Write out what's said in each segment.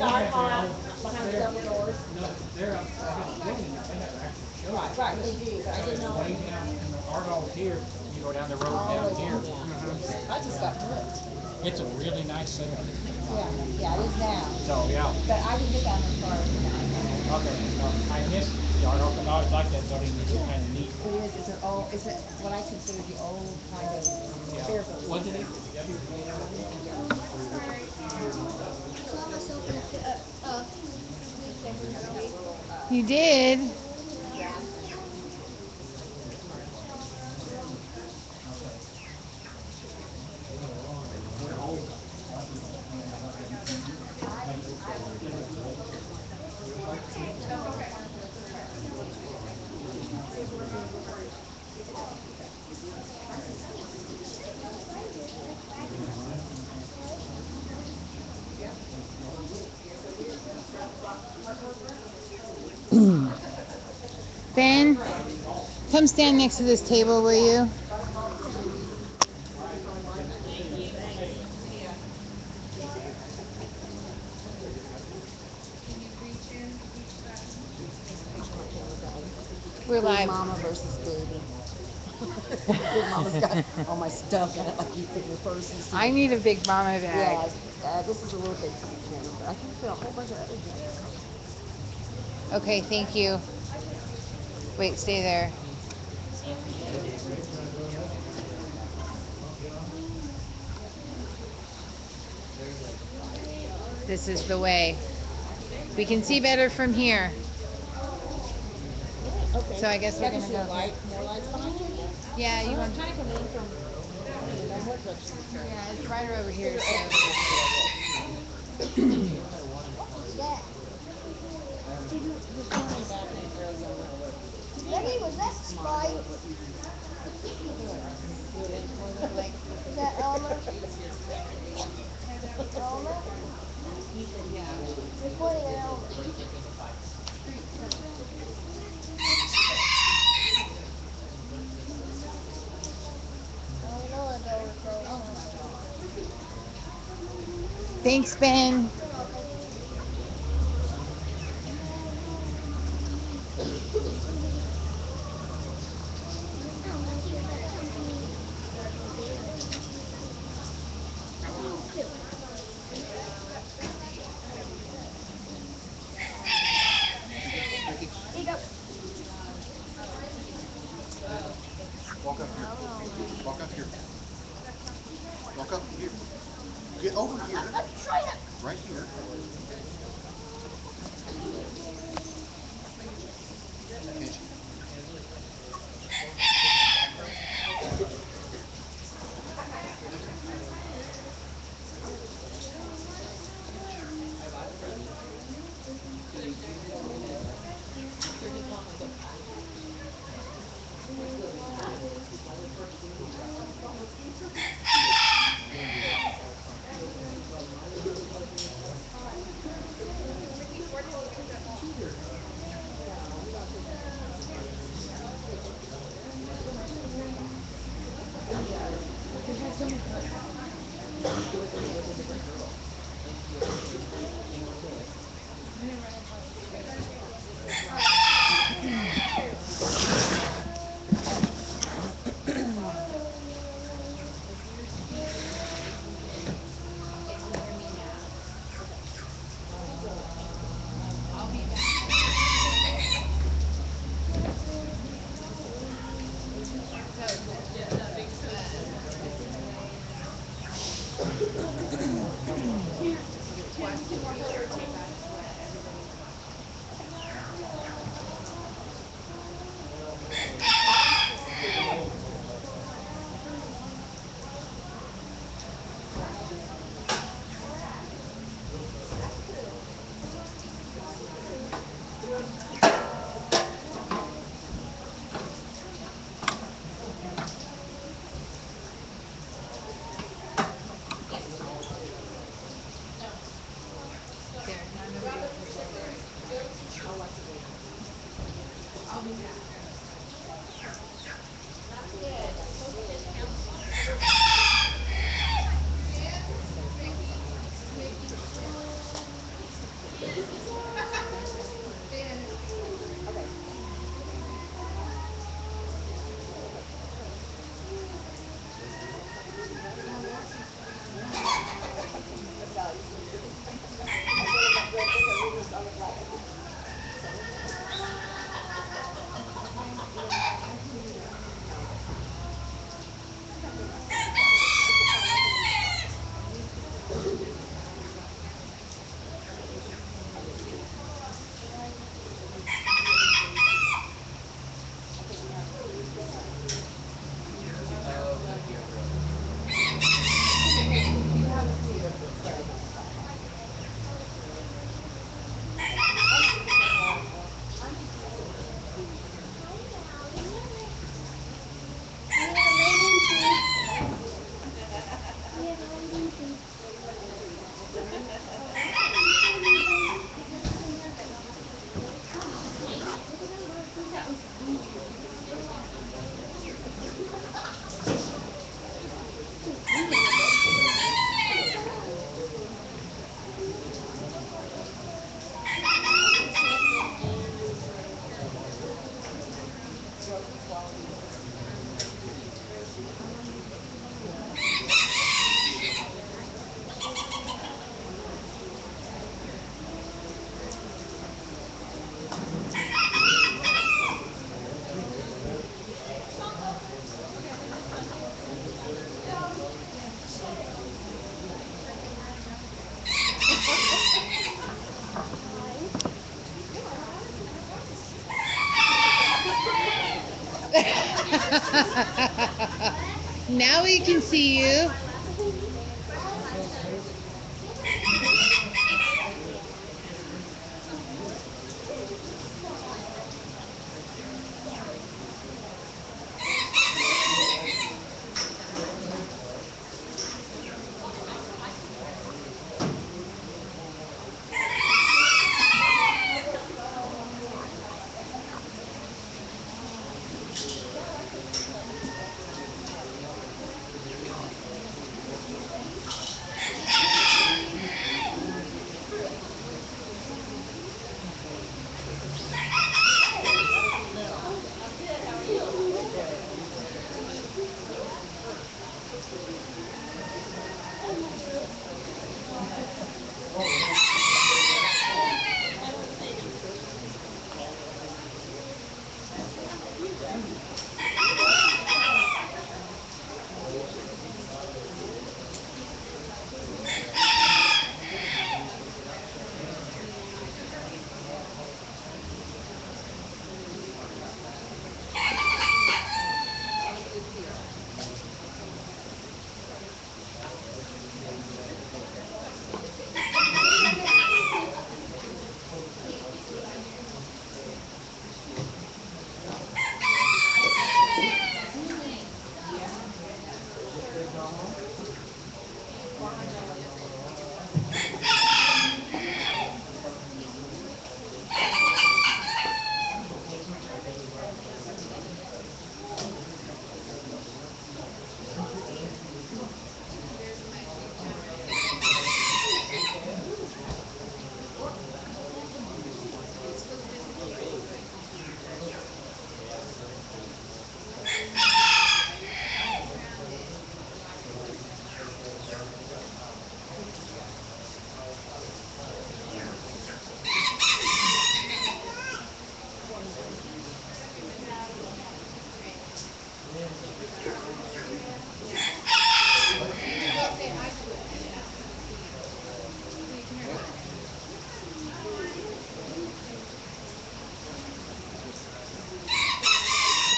our car behind the double doors. No, they're up, they have a building, they have actual shows. Right, right, they do, but I So didn't it's know. way down, and the Argall's here, you go down the road All the down way here. down, yeah. I just got hooked. It's a really nice setup. Yeah, yeah, it is now. So, yeah. But I didn't get that much far. Okay, I miss the Argall, because I always liked that building, it's Yeah. kind of neat. It is, it's an old, it's a, what I consider the old kind of Yeah. fair building. Wasn't it? Yep. Saw myself in a newspaper this week. You did? Yeah. Ben, come stand next to this table, will you? We're Big live. mama versus baby. Big mama's got all my stuff in it, like you fit your purses. I need a big mama bag. Yeah, this is a little big camera, but I can fit a whole bunch of other things. Okay, thank you. Wait, stay there. This is the way. We can see better from here. Okay. So I guess we're gonna see go. light, more lights behind you again? Yeah, you want? Trying to come in from, what direction is it? Yeah, it's right over here. So. Maybe was that Sprite? Is that Elmer? Elmer? You're pointing at Elmer. Oh, no, I don't. Thanks, Ben. Walk up here. Walk up here. Walk up here. Get over here. Right here. Can't you? Now we can see you.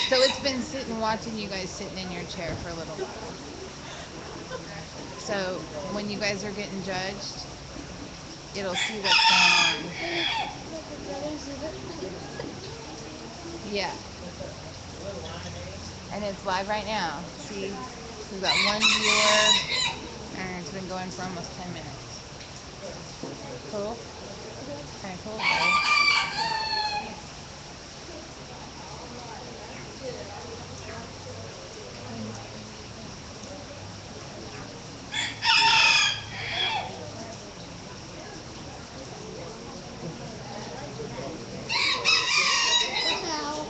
So it's been sitting watching you guys sitting in your chair for a little while. So when you guys are getting judged, it'll see what's going on. Like your brothers did it. Yeah. And it's live right now. See, we've got one viewer, and it's been going for almost 10 minutes. Cool? Kind of cool, right? Ow.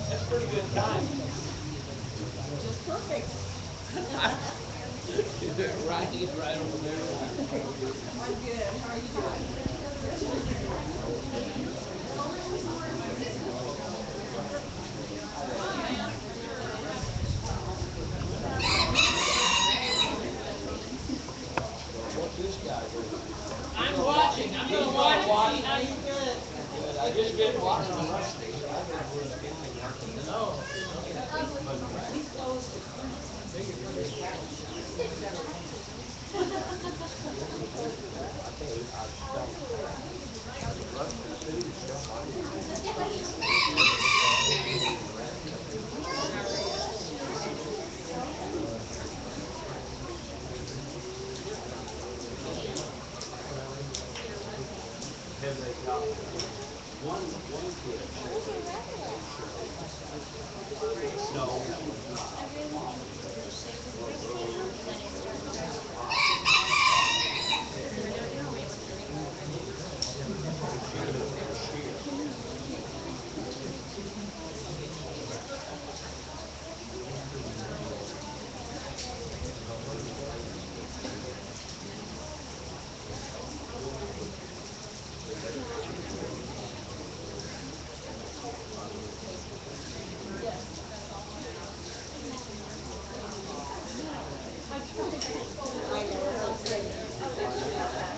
That's pretty good time. Just perfect. Right, he's right over there. I'm good. How are you doing? What's this guy doing? I'm watching. I'm gonna watch and see how you good. I just didn't watch him. No. I know.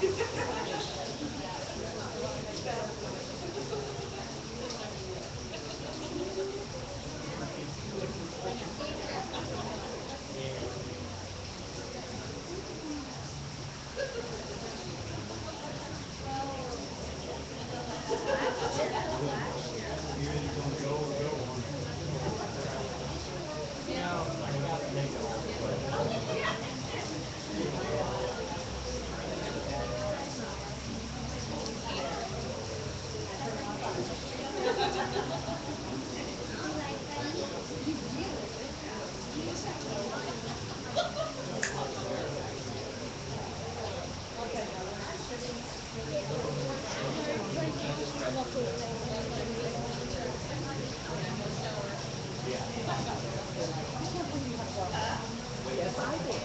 Yes, I did.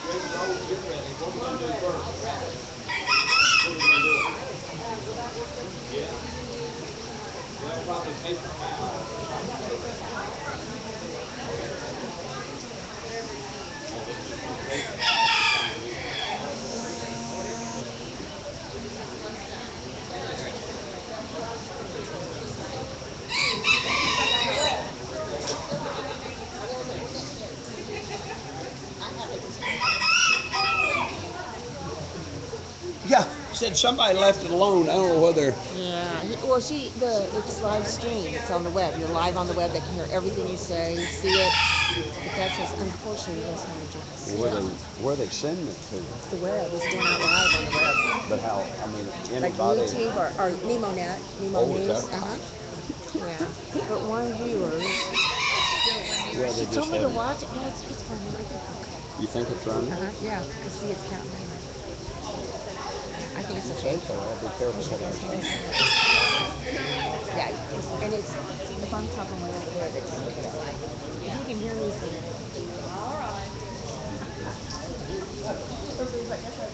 Ready, go, get ready. What we gonna do first? What we gonna do? Yeah. Well, probably paper towel. Oh, let's just do paper towel for the time being. Yeah, said somebody left it alone. I don't know whether. Yeah. Well, it's live stream. It's on the web. You're live on the web. They can hear everything you say, see it. But that's just, unfortunately, that's not a job. Where they send it to. The web is going out live on the web. But how? I mean, Like anybody. YouTube or NemoNet, Nemo Oh, News. is that Uh-huh. right? Yeah. But one viewers. Yeah, She they told just me to have. watch it. No, it's funny. I think okay. You think it's running? Yeah. You see it's counting. I think it's You okay. think so? I'll be careful what I say. Yeah, and it's if I'm talking way over there, they just look it up. If you can hear me saying it. All right. Everybody's like, that's what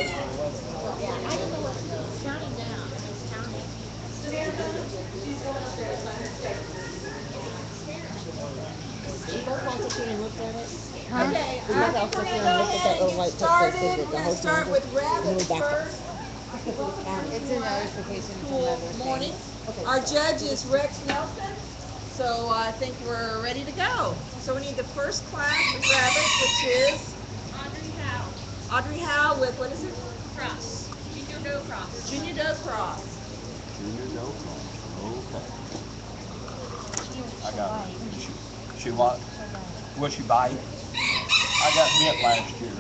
I don't know what it's counting down. It's counting. You both all sit here and looked at it? Huh? Okay, we both all sit here and looked at that little white text that said that the host manager. And then we backed up. It's a notification from Cool other morning. things. Okay, Our so- judge is Rex Nelson, so I think we're ready to go. So we need the first class of rabbits, which is Audrey Howe. Audrey Howe with, what is it? Cross. Junior Doe Cross. Junior Doe Cross. Junior Doe Cross. Okay. I She'll got bite. her. She what? She'll bite. Will she bite? I got bit last year.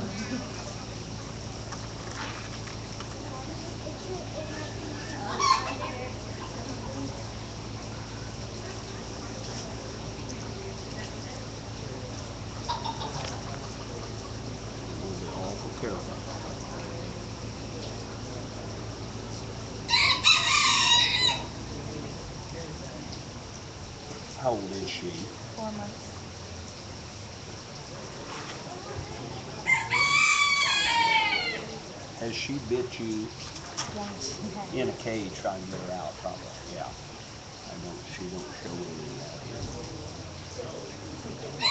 We'll be awful careful. How old is she? 4 months. Has she bit you Yeah, she has. in a cage trying to get her out? Probably. Yeah. She don't show any of that here.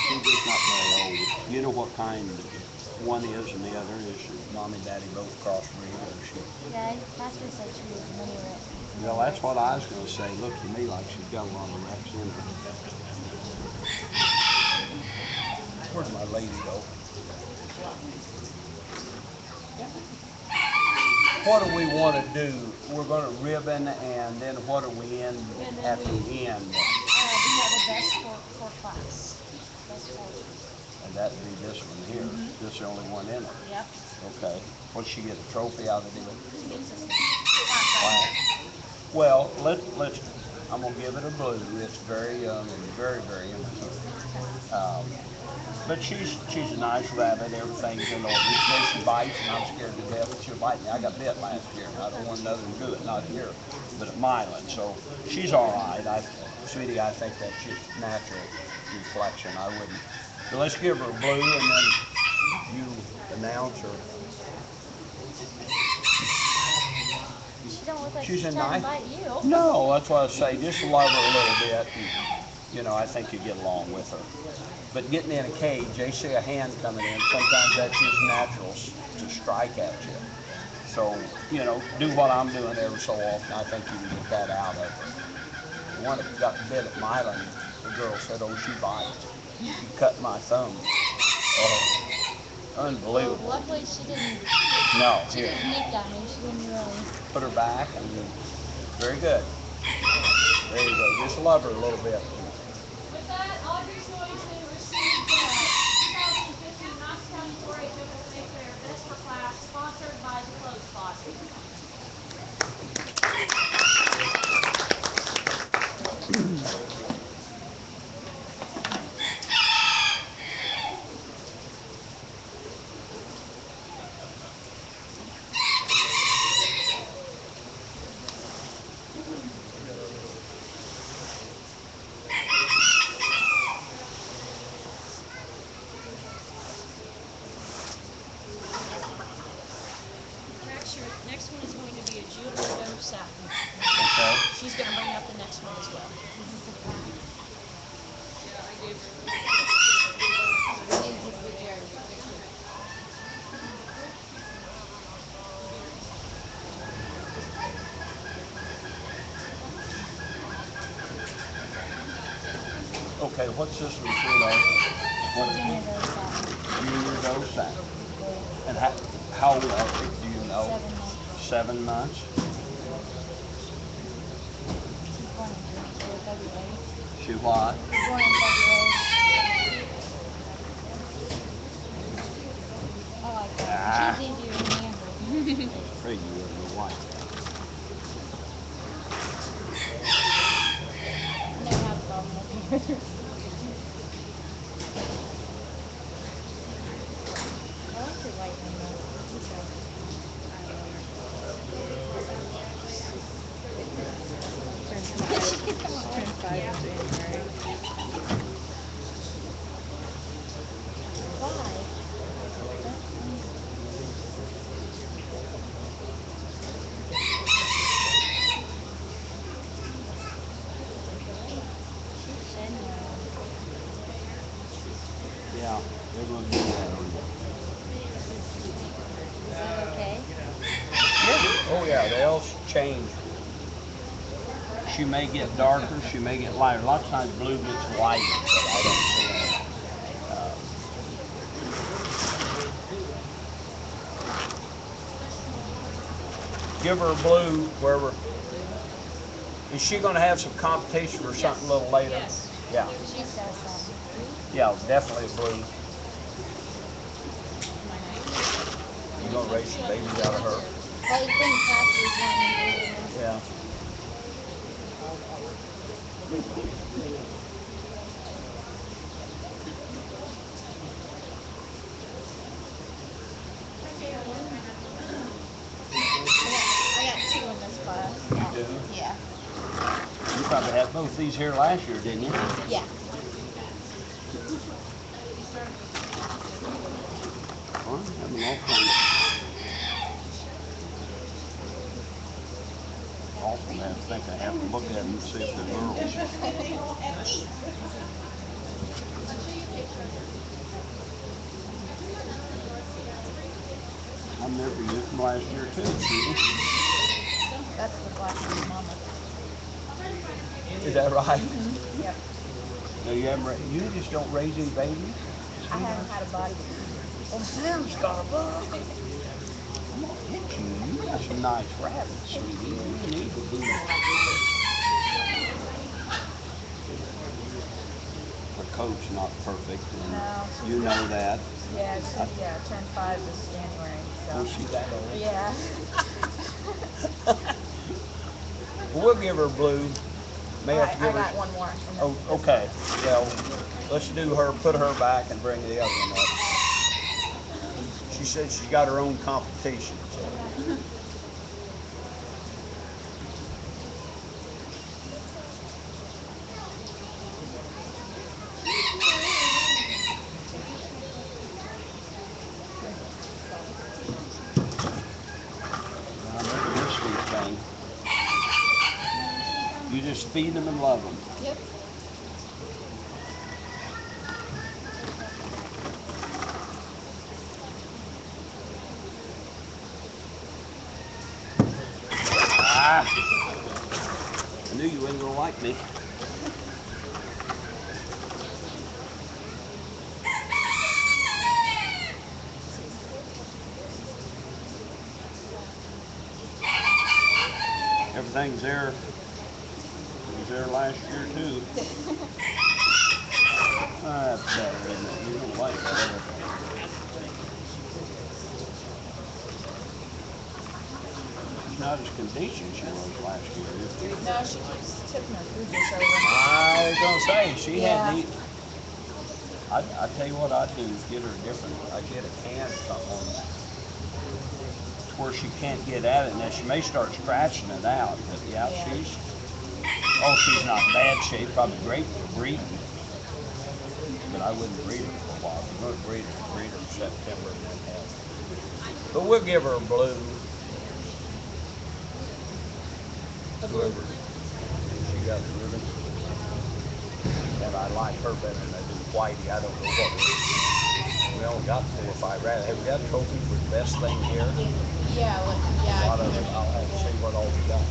She's just not very old. You know what kind one is and the other is? Mom and Daddy both crossbreed, or is she? Yeah, Pastor said she was mini Rex. Well, that's what I was going to say. Looks to me like she's got a lot of Rex in her. Where'd my lady go? What do we want to do? We're going to ribbon, and then what are we in at the end? We have a best for class. Best for. And that'd be this one here. This is the only one in it. Yep. Okay. What'd she get a trophy out of it? She gets this Wow. Well, let's. I'm gonna give it a blue. It's very young and very immature. But she's a nice rabbit. Everything's in order. Each day she bites, and I'm scared to death that she'll bite me. I got bit last year, and I don't want nothing to do it. Not here, but at Milan. So she's all right. Sweetie, I think that's just natural reflection. I wouldn't. So let's give her a blue, and then you announce her. She don't look like She's she's a trying nice. to bite you. No, that's what I say. Just love her a little bit. And, I think you get along with her. But getting in a cage, they see a hand coming in. Sometimes that's just natural to strike at you. So, do what I'm doing every so often. I think you can get that out of her. The one that got bit at Milan, the girl said, "Oh, she bites. She cut my thumb." Oh, unbelievable. Well, luckily she didn't. No, She here. didn't nick at me. She didn't really. Put her back, and very good. There you go. Just love her a little bit. With that, Audrey's going to receive the 2015 Knox County 4-H FFA Fair Best for Class, sponsored by the Clothes Spot. Next one is going to be a Junior Doe Satin. Okay. She's going to bring up the next one as well. Okay, what's this one, Junior Doe Satin. And how old are they, do you know? 7 months. She what? Born in February. I like that. Ah. She's easier to handle. Afraid you wouldn't like that. I never have a problem with her. I like your white one though. Turn 5 in January. Why? Yeah, they look good on you. Is that okay? Yeah. Oh yeah, they all change. She may get darker, she may get lighter. A lot of times blue gets lighter, but I don't see it. Give her a blue wherever. Is she going to have some competition or something a little later? Yes. Yeah. She says so. Yeah, definitely a blue. You going to raise some babies out of her? Well, you think Cassie's wanting to do this? Yeah. I got 2 in this class. You do? Yeah. You probably had both these here last year, didn't you? Yeah. Well, having all kinds. Awful man, I think I have to look at them and see if they're girls. I remember you from last year too, Judy. That's the black one, Mama. Is that right? Yep. No, you just don't raise any babies? I haven't had a body. Oh, Sam's got a bug. I'm gonna hit you. You got some nice rabbits, sweetie. You need to be. Her coat's not perfect, and No. you know that. Yeah, turned 5 this January. So. Oh, she's that old. Yeah. Well, we'll give her a blue. May have to I give her. got one more. Oh, okay. Yeah, let's do her. Put her back and bring the other one up. She said she's got her own competition. So. Now, look at this sweet thing. You just feed them and love them. Yep. Ah! I knew you wasn't gonna like me. Everything's there. It was there last year too. That's better, isn't it? You don't like that. She's not as conditioned she was last year. No, she keeps tipping her food dish over. I was gonna say she Yeah. had to eat. I tell you what I'd do is get her a different. I get a can or something to where she can't get at it, and then she may start scratching it out. But yeah, Yeah. she's not in bad shape. Probably great for breeding. But I wouldn't breed her for a while. If you're going to breed her in September and then have. But we'll give her a blue. Whoever she got the ribbon. And I like her better than I do Whitey. I don't know what we only got 4 or 5 rabbits. Have we got trophies for the best thing here? Yeah, A lot of them. I'll have to see what all we got.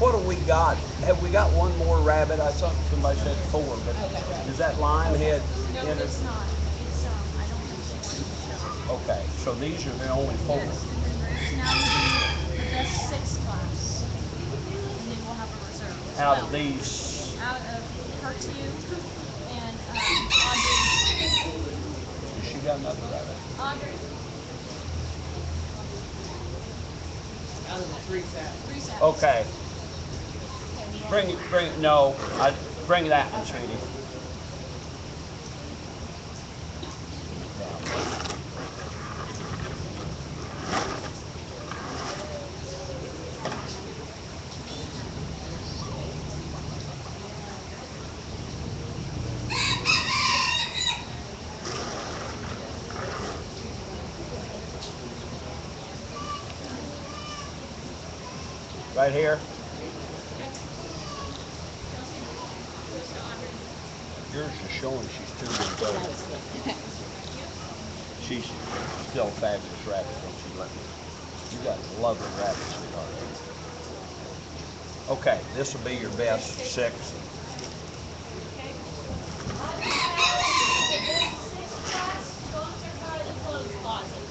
What do we got? Have we got one more rabbit? I thought somebody said 4, but is that lion head No, in it? it's not. It's I don't think it's in the show. Okay, so these are the only 4. Yes, and then there's now will be the best 6 class, and then we'll have a reserve as Out well. of these, Out of her 2 and Audrey. she got another rabbit. Audrey. Out of the 3 sets. 3 sets. Okay. No, bring that one, sweetie. Right here. Yours is showing she's 2 years old. She's still a fabulous rabbit, don't you let me? You got a lovely rabbit, sweetheart. Okay, this will be your best 6. Okay. The best 6 class sponsored by the clothes closet.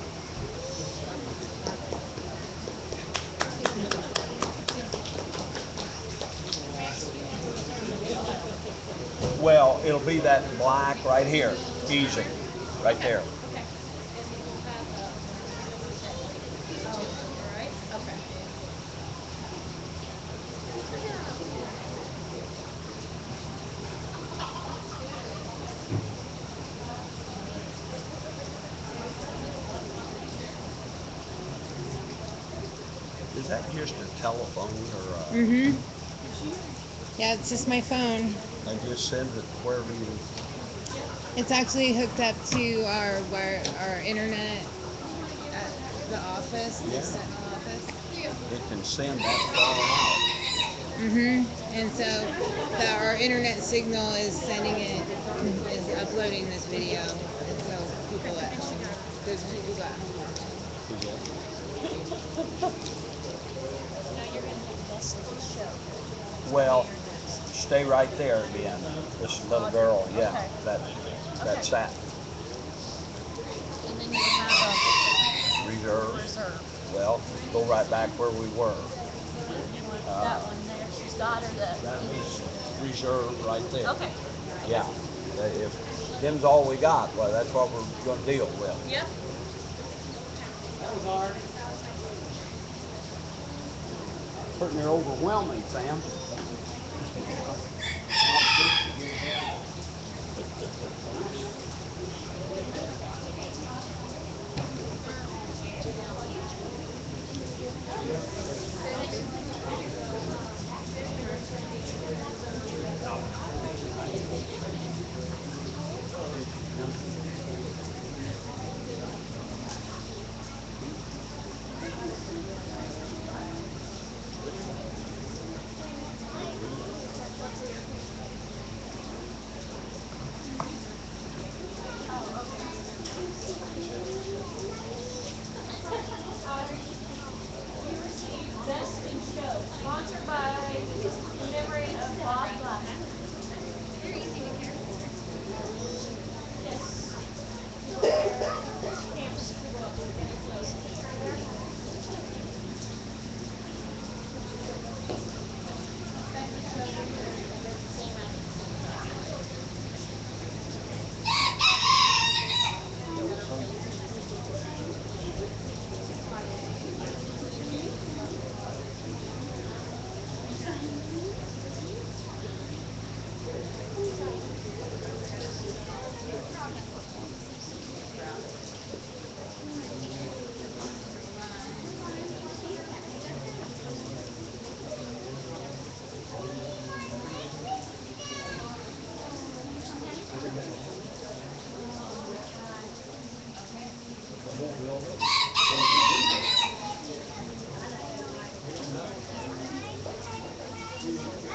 Well, it'll be that black right here. Easy. Right there. Okay. And then we'll have all right. Okay. Is that just a telephone or Mm-hmm. Yeah, it's just my phone. I just send it wherever you... It's actually hooked up to our internet at the office, the Yeah. Sentinel office. It can send that far Mm-hmm. And so our internet signal is sending it, is uploading this video, and so people at home, there's people at home watching. out. now you're gonna have best in show. Well, stay right there again. This little girl, yeah, Okay. that's that. And then you have a Reserve. reserve. Well, go right back where we were. You want that one there. She's got her That the. is reserve right there. Okay. Yeah. If them's all we got, well, that's what we're going to deal with. Yep. That was hard. Pretty near overwhelming, Sam. You received Best in Show, sponsored by in memory of Bob Black. Yes. Campus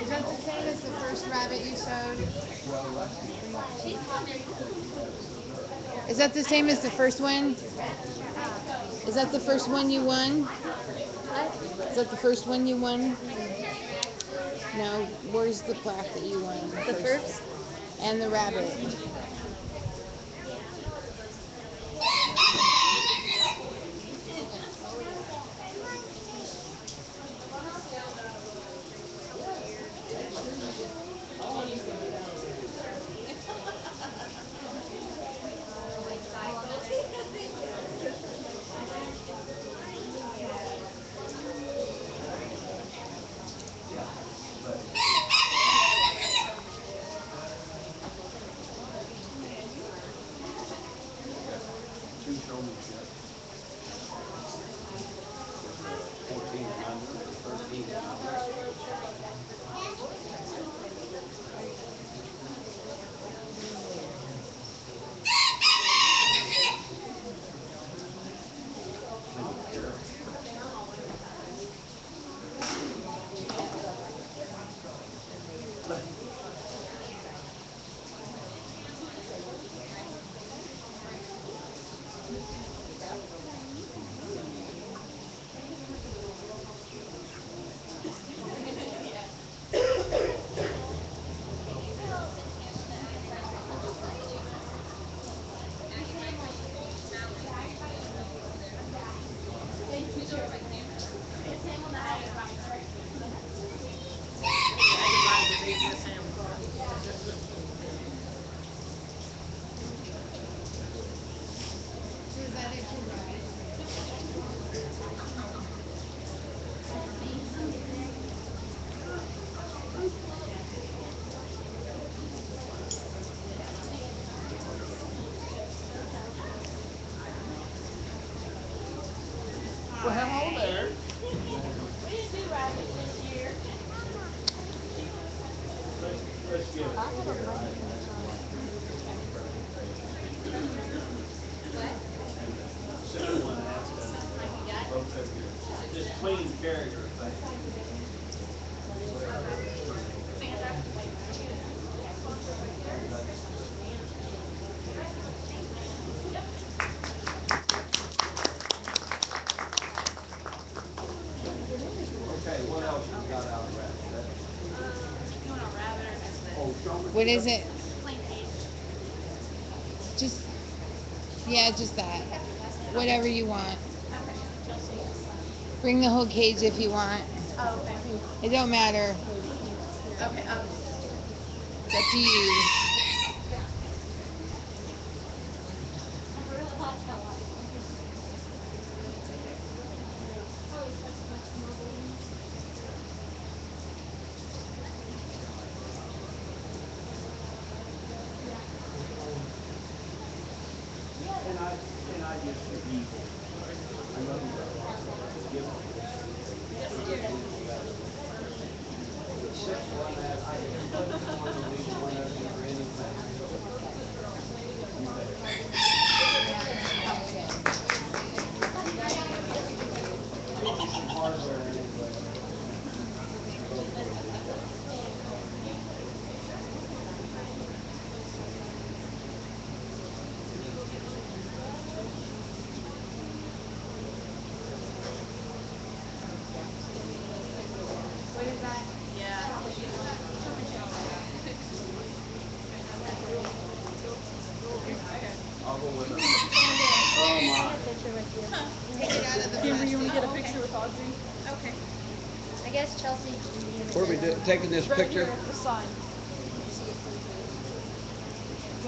Is that the same as the first rabbit you showed? Is that the same as the first one? Is that the first one you won? Is that the first one you won? No, where's the plaque that you won? The first? And the rabbit. Two show me shit. With 14 and under or 13 and under. Thank you, Sheriff. Well, there. We didn't do rabbits this year. Let's give it a year. Someone asked us, both of you, this clean carrier thing. Okay, what else you got out of that? You want a rabbit or just the Oh, show me. What is it? plain egg? Just, yeah, just that. Whatever you want. Okay, Chelsea. Bring the whole cage if you want. Oh, okay. It don't matter. Okay, It's up to you. I really like that one. Probably such much more balloons. And I just be evil. I love you guys. Give it. Six one that I can put one of each one of you or anything. You bet. Get you some hardware anyway. What is that? Yeah. I'll go with it. Oh my. Kimber, you want to get a picture with Audrey? Okay. I guess Chelsea. Where are we taking this Right picture? here at the sign.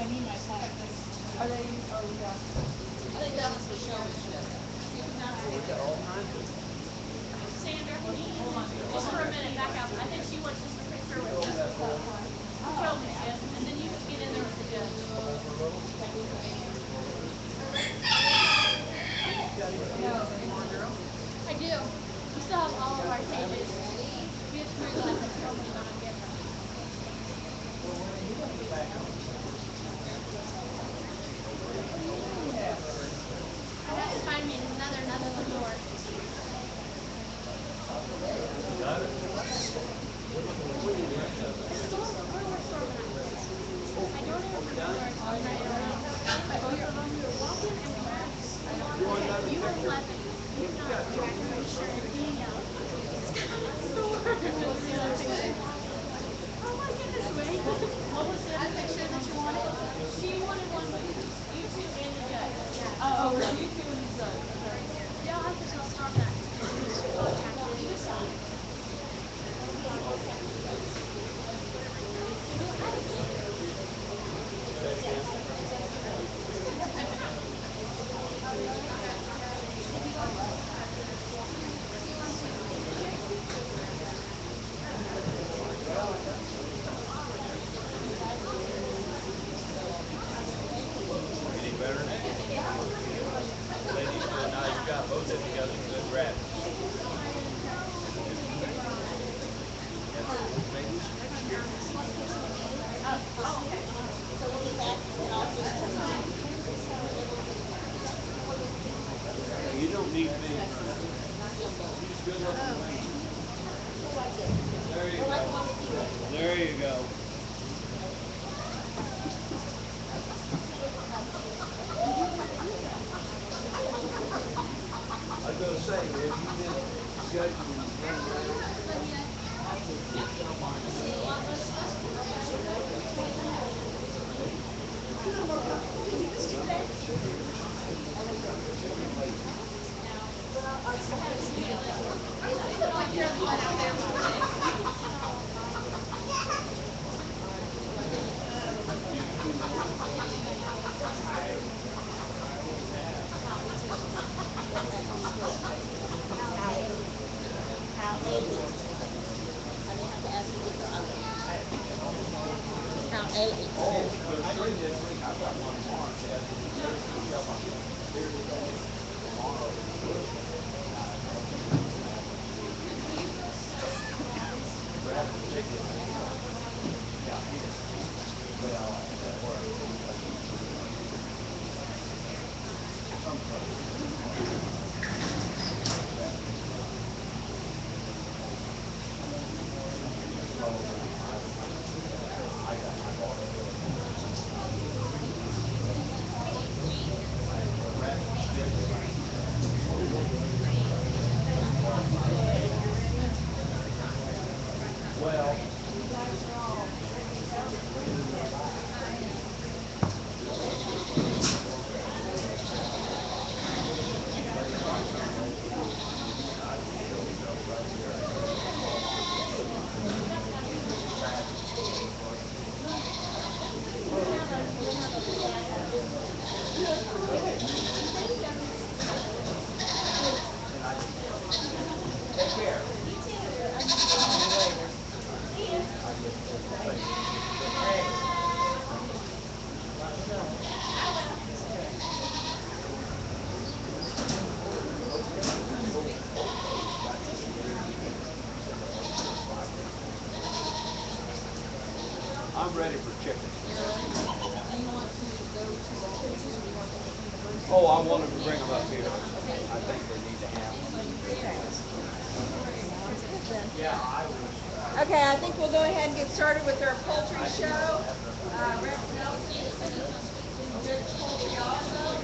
I need my sign. Are they? Oh, yeah. I think that was the show. Sandra, hold on. Just for a minute, back up. I think she wants just a picture with just the one. Show me, Jim, and then you just get in there with the judge. I do. We still have all of our cages. We have to realize that so many don't get them. I have to find me another one more. Got it. There you go. I was going to say, have you been judging young Count eight. I'm ready for chicken. Oh, I wanted to bring them up here. I think they need to have them. Yeah, I was. Okay, I think we'll go ahead and get started with our poultry show. Rex Nelson is going to judge poultry also.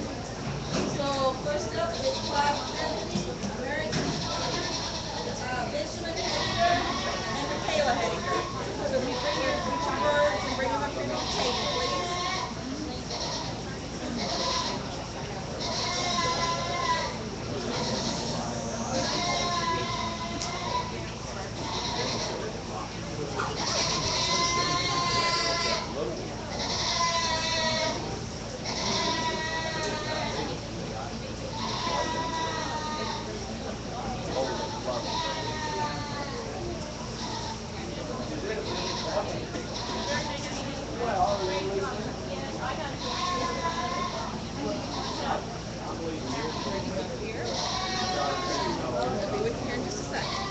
So first up is class 70, American Standard, Benjamin Hector, and Michaela Hector. So if you bring your birds and bring them up here to the table, please. I'll be with you here in just a second.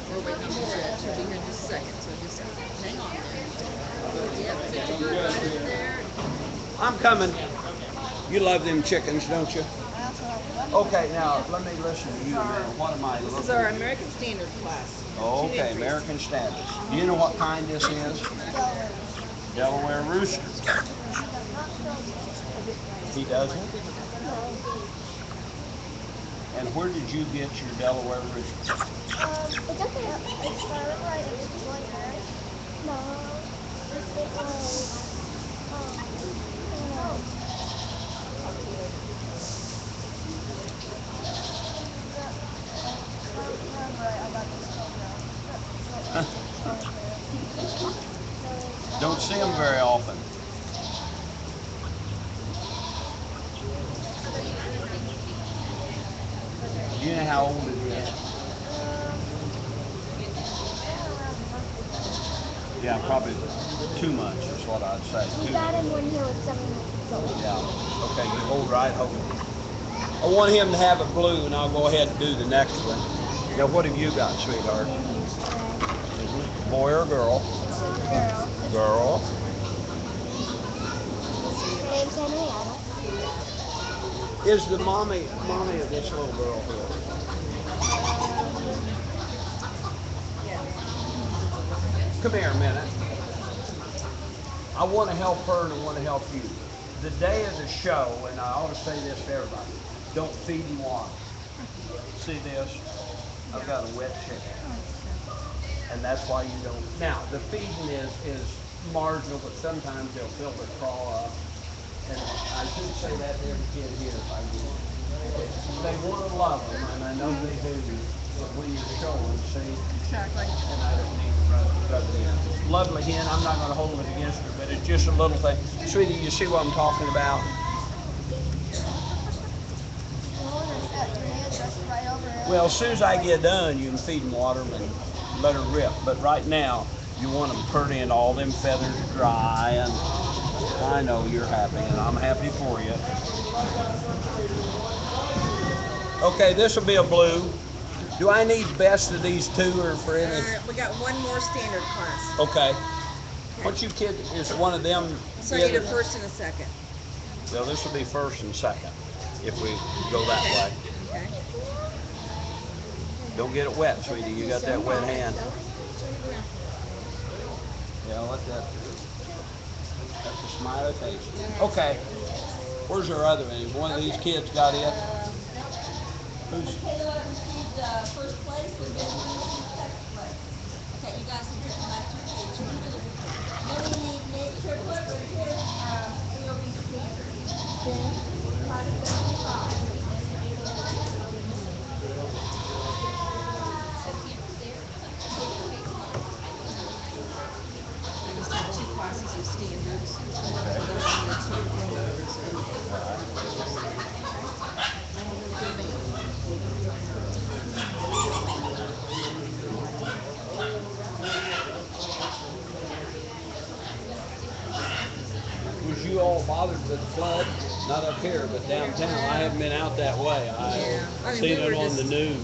We're waiting on the judge. He'll be here in just a second, so just hang on there. Yep, put your bird right in there. I'm coming. You love them chickens, don't you? Okay, now let me listen to you, man. What am I looking This is our American Standard class. Okay, American Standards. Do you know what kind this is? Delaware Rooster. He doesn't? And where did you get your Delaware Rooster? It doesn't have, it's right, it's one hair. No, it was, I don't remember, I got this stuff now. very often. You know how old is he? Yeah, probably 2 months is what I'd say. We got him when he was 7 months old. Yeah. Okay, you hold right, hold it. I want him to have a blue, and I'll go ahead and do the next one. Now, what have you got, sweetheart? Boy or girl? Girl. Girl. Her name's Henrietta. Is the mommy of this little girl here? Come here a minute. I want to help her and I want to help you. The day of the show, and I ought to say this to everybody, don't feed him water. See this? I've got a wet chicken. And that's why you don't. Now, the feeding is marginal, but sometimes they'll fill their craw up. And I should say that to every kid here if I do. They want to love them, and I know they do. But when you're showing, see, Exactly. and I don't need to rub it in. Lovely hen, I'm not going to hold it against her, but it's just a little thing. Sweetie, you see what I'm talking about? Well, as soon as I get done, you can feed them water and let her rip. But right now, you want them pretty and all them feathers dry. And I know you're happy, and I'm happy for you. Okay, this will be a blue. Do I need best of these two or for any? We got one more standard class. Okay. What you kid is one of them? So I need a first and a second. Well, this will be first and second if we go that way. Okay. Don't get it wet, sweetie. You got that wet hand. Yeah, let that. That's a smiley face. Okay. Where's our other one? One of these kids got it. Who's? Kayla received first place, and Ben received second place. Okay, you guys can pick them up to each. Then we need Nate Triplet with his AOB standard. Ben, 575. Two classes of standards. Was you all bothered with the flood? Not up here, but downtown. I haven't been out that way. I've seen it on the news.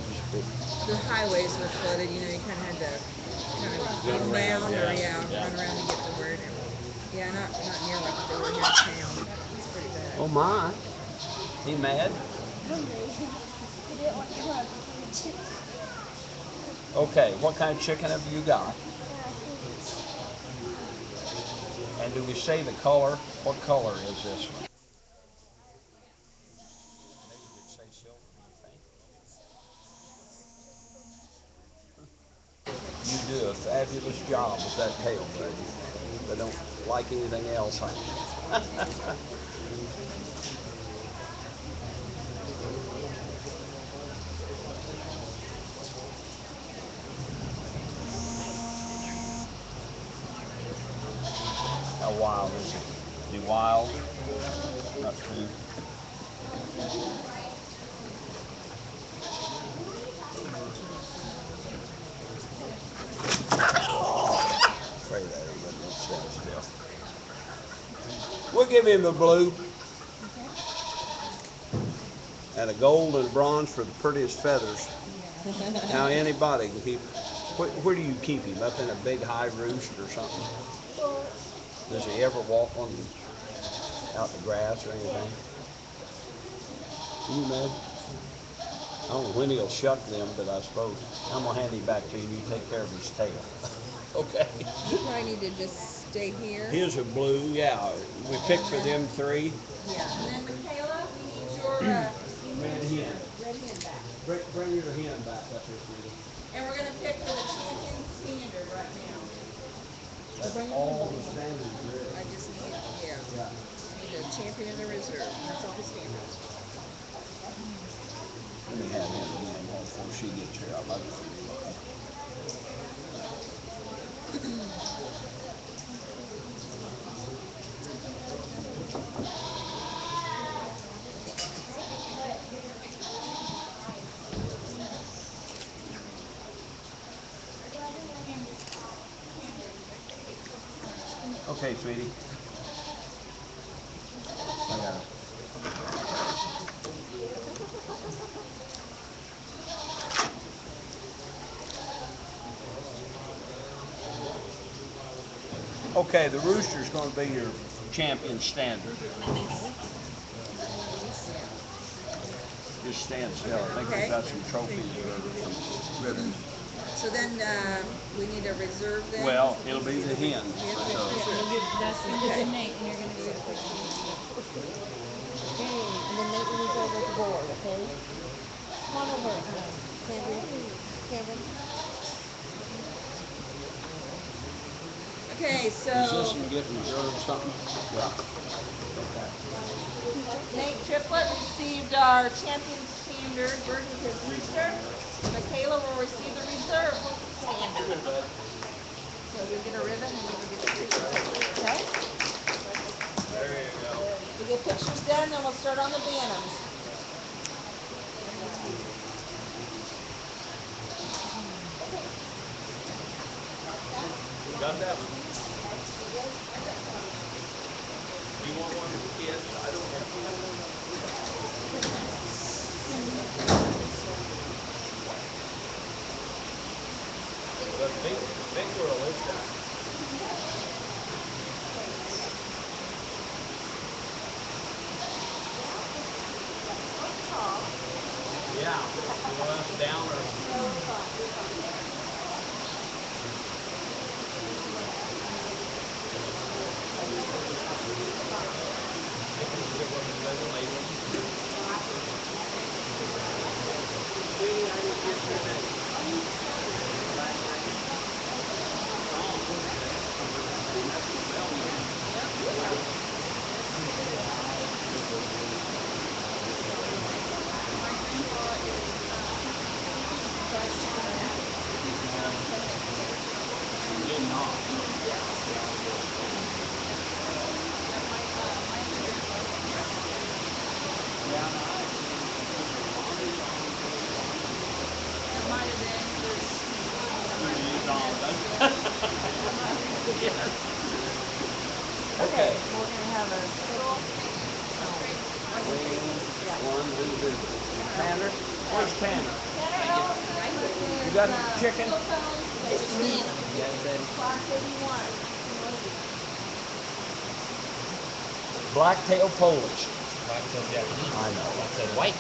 The highways were flooded, you know, you kind of had to Run run around, around, or yeah. run around to get to where they were. Yeah, not near like they were here in town. It's pretty bad. Oh my. He mad? He didn't want to have chips. Okay, what kind of chicken have you got? And do we say the color? What color is this one? Maybe we'd say silver, you think? You do a fabulous job with that tail, buddy. I don't like anything else. How wild is it? Be wild? Not too. Afraid that he wouldn't stand still. We'll give him a blue. And a gold and bronze for the prettiest feathers. Now anybody can keep. Where do you keep him? Up in a big high roost or something? Does he ever walk on out in the grass or anything? Can you imagine? I don't know when he'll shuck them, but I suppose I'm gonna hand him back to you. You take care of his tail. Okay. You probably need to just stay here. Here's a blue. Yeah, we picked for them three. Yeah, and then Michaela, we need your Red hen. red hen back. Bring your hen back up here, sweetie. And we're gonna pick for the champion standard right now. That's all the standards really. I just need, yeah. Yeah. I need a champion and a reserve. That's all the standards. Let me have him again before she gets here. I'd like to see you looking. Okay, sweetie. I got it. Okay, the rooster's going to be your champion standard. Just stand still. I think Okay. we've got some trophies or ribbons. So then, we need a reserve then? Well, it'll be the hen. We have to So, reserve. That's gonna be Okay. the Nate, and you're gonna give me the picture. Okay, and then Nate will go over the board, okay? Come on over, Cameron. Cameron. Okay, is this so and get reserved something? Yeah. Nate Triplett received our champion standard bird with his rooster. Michaela will receive the reserve standard. So you'll get a ribbon and you'll get the picture taken, okay? There you go. We get pictures done, then we'll start on the bantams. We got that one. You want one for kids? I don't have one. The big girl is that. Yeah. You want us down or? Okay, we're gonna have a fiddle. One, two. Tanner? Where's Tanner? You got chicken? It's me. Class 81. Blacktail Polish. Blacktail Japanese. I know. Blacktail white.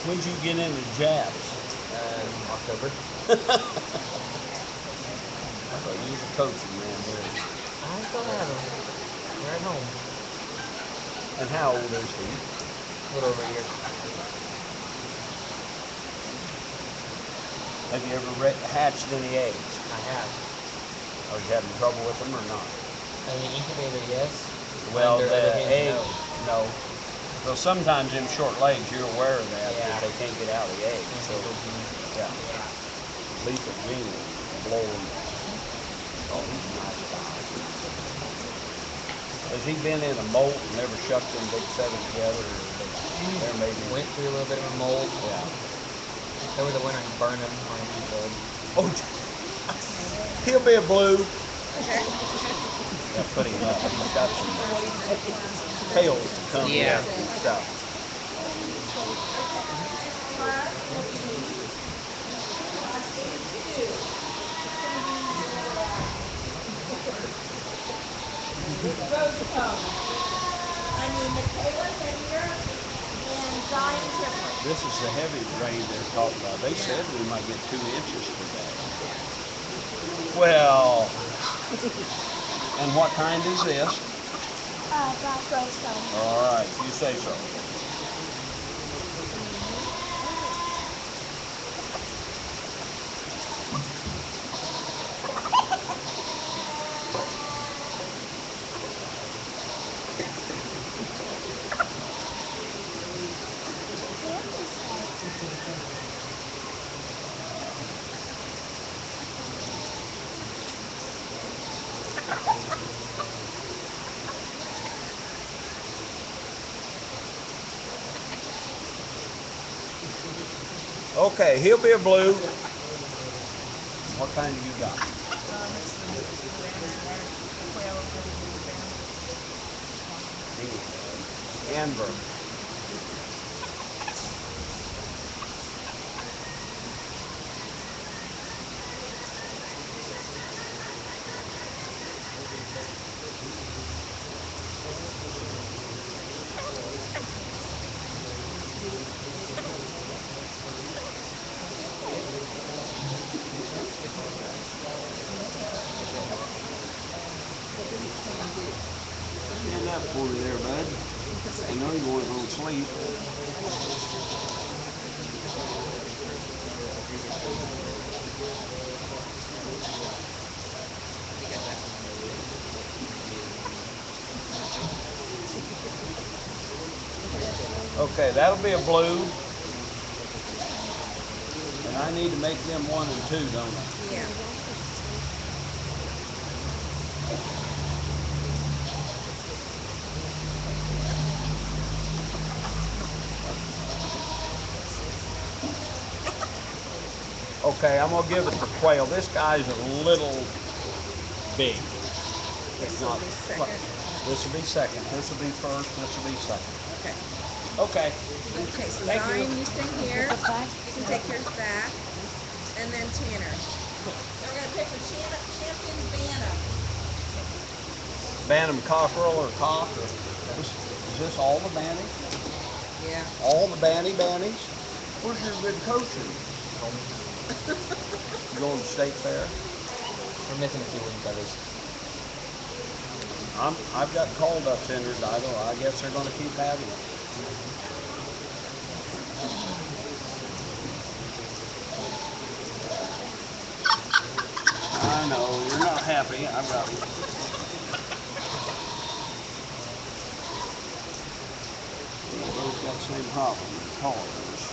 When'd you get into jabs? October. So you're the coaching man here. I still have them. They're at home. And how old is he? A little over a year. Have you ever hatched any eggs? I have. Are you having trouble with them or not? In the incubator, yes. Well, Under the other hens, egg, no. So sometimes in short legs, you're aware of that, Yeah. that they can't get out of the egg. So, yeah. Lethal gene blowing. Oh, he's a nice guy. Has he been in a molt and never shucked them big seven together? Or there maybe. Went through a little bit of a mold. Yeah. Over the winter and burned them on a heat bed. Oh, he'll be a blue. Yeah, put him up. He's got some tails to come Yeah. after and stuff. Rosecone. Michaela Hennier and Zion Triplett. This is the heavy rain they're talking about. They said we might get 2 inches today. Well, and what kind is this? Black Rosecone. All right, you say so. Okay, he'll be a blue. What kind do you got? and Vernon. Stand up for me there, bud. I know you want to go to sleep. Okay, that'll be a blue. And I need to make them 1 and 2, don't I? Yeah. Okay, I'm gonna give it to quail. This guy's a little big. It's not. This will be second. This will be first. This will be second. Okay. Okay. Okay, so Thank you. Zion, you stay here. You can take yours back. And then Tanner. Now we're going to pick a champion bantam. Bantam cockerel or cock? Or is this all the banties? Yeah. All the banties? Where's your good coaching? You going to state fair? We're missing a few wing feathers. I've got called up tenders. I guess they're going to keep having it. I know you're not happy. I've got. We both got the same problem. Collars.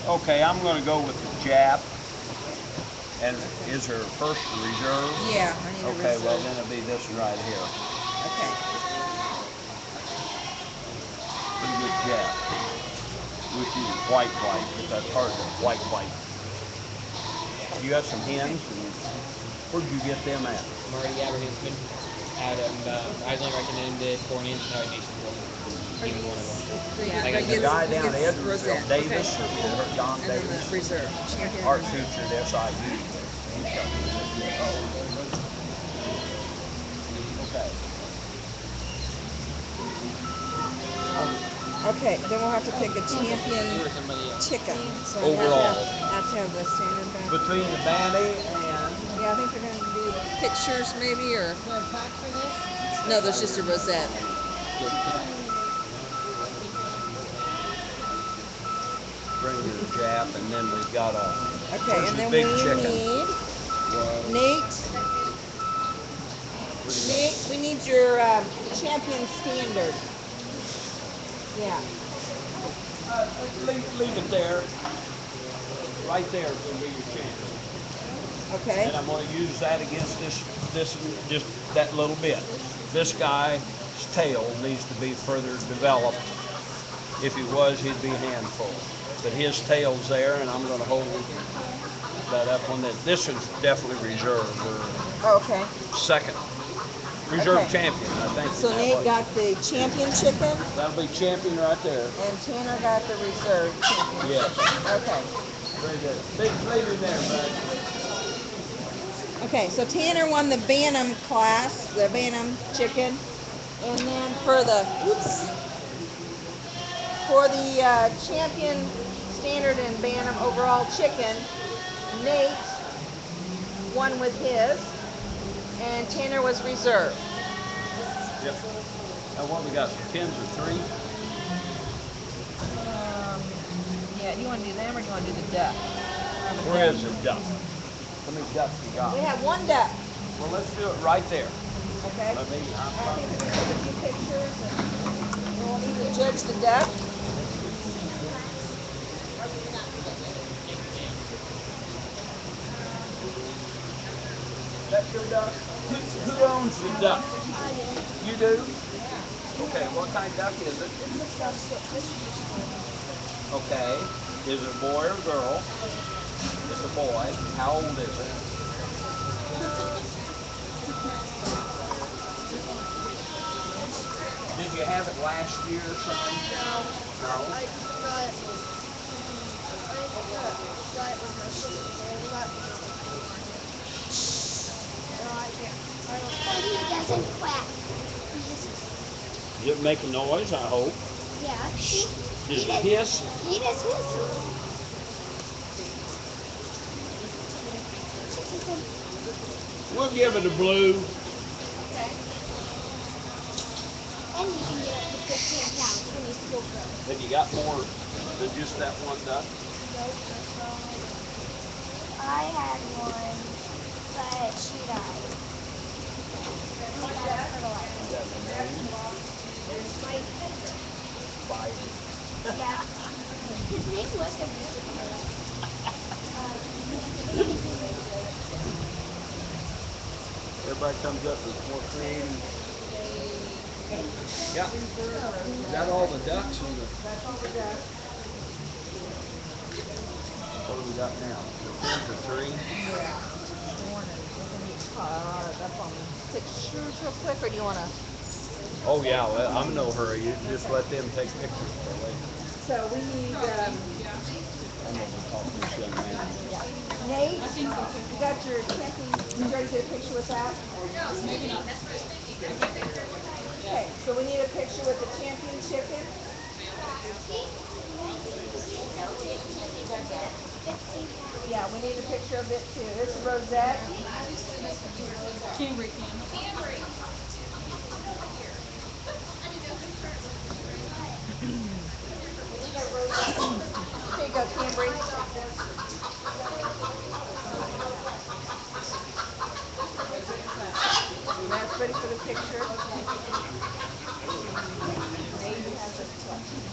Okay, I'm going to go with the Jap. And is her first reserve? Yeah, I need a Okay, reserve. well then it'll be this one right here. Okay. Pretty good Jap. Which is white, but that's hard to white. You got some hens? Where'd you get them at? Murray Aberhansman had Island recommended 4 inch and I made some for him. He was one of them. Yeah, I got The guy down at Rosette. Edwardsville, Davis, John And then Davis, the reserve. Champion art reserve. featured SIU. He's got okay. Okay, then we'll have to pick a champion Or somebody else. chicken. So Overall. have to have the standard back. Between the banty and Yeah, I think they're going to do pictures maybe, or... No, there's just a rosette. bring your Jap, and then we've got a Okay, where's and the then big we chicken? need... What? Nate, we need your champion standard. Yeah. Leave it there. Right there is going to be your champion. Okay. And I'm going to use that against this just that little bit. This guy's tail needs to be further developed. If he was, he'd be a handful. But his tail's there, and I'm going to hold that up on that. This is definitely reserved or Okay. second. Reserve Okay. champion, I think. So Nate got the champion chicken, That'll be champion right there. and Tanner got the reserve champion Yes. chicken. Okay. Very good. Leave it there, bud. Okay, so Tanner won the Bantam class, the Bantam chicken, and then for the champion standard and Bantam overall chicken, Nate won with his, and Tanner was reserve. Yep. Now what we got? Some 10s or 3? Yeah, do you want to do them or do you want to do the duck? Where is the duck? How many ducks you got? We have one duck. Well, let's do it right there. Okay. Let me. I think we're going to take a few pictures and we'll need to judge the duck. That's your duck. Who owns the duck? You do? Okay, what kind of duck is it? Okay. Is it a boy or a girl? It's a boy. How old is it? Did you have it last year or something? No. I got right when my sister there. We got I don't but he doesn't quack. He just Does it make a noise, I hope? yeah. Does it hiss? He does his. We'll give it a blue. Okay. And you can get up to 15 pounds when he's full grown. Have you got more than just that one duck? Nope. I had one, but she died. We got a fertilizer. Is that the name? Spider. Yeah. His name was a Everybody comes up with more creative. Yeah. Is that all the ducks in the? That's all the ducks. What do we got now? The 3? Yeah. Up on pictures real quick, or do you want to? Oh yeah, well, I'm in no hurry. You just let them take pictures for later. So we need, I'm going to talk to this young man. Nate, you got your camping, you ready to get a picture with that? Okay, so we need a picture with the champion chicken. Yeah, we need a picture of it too. This is Rosette. Cambry can. Here you go, Cambry. That's ready for the picture.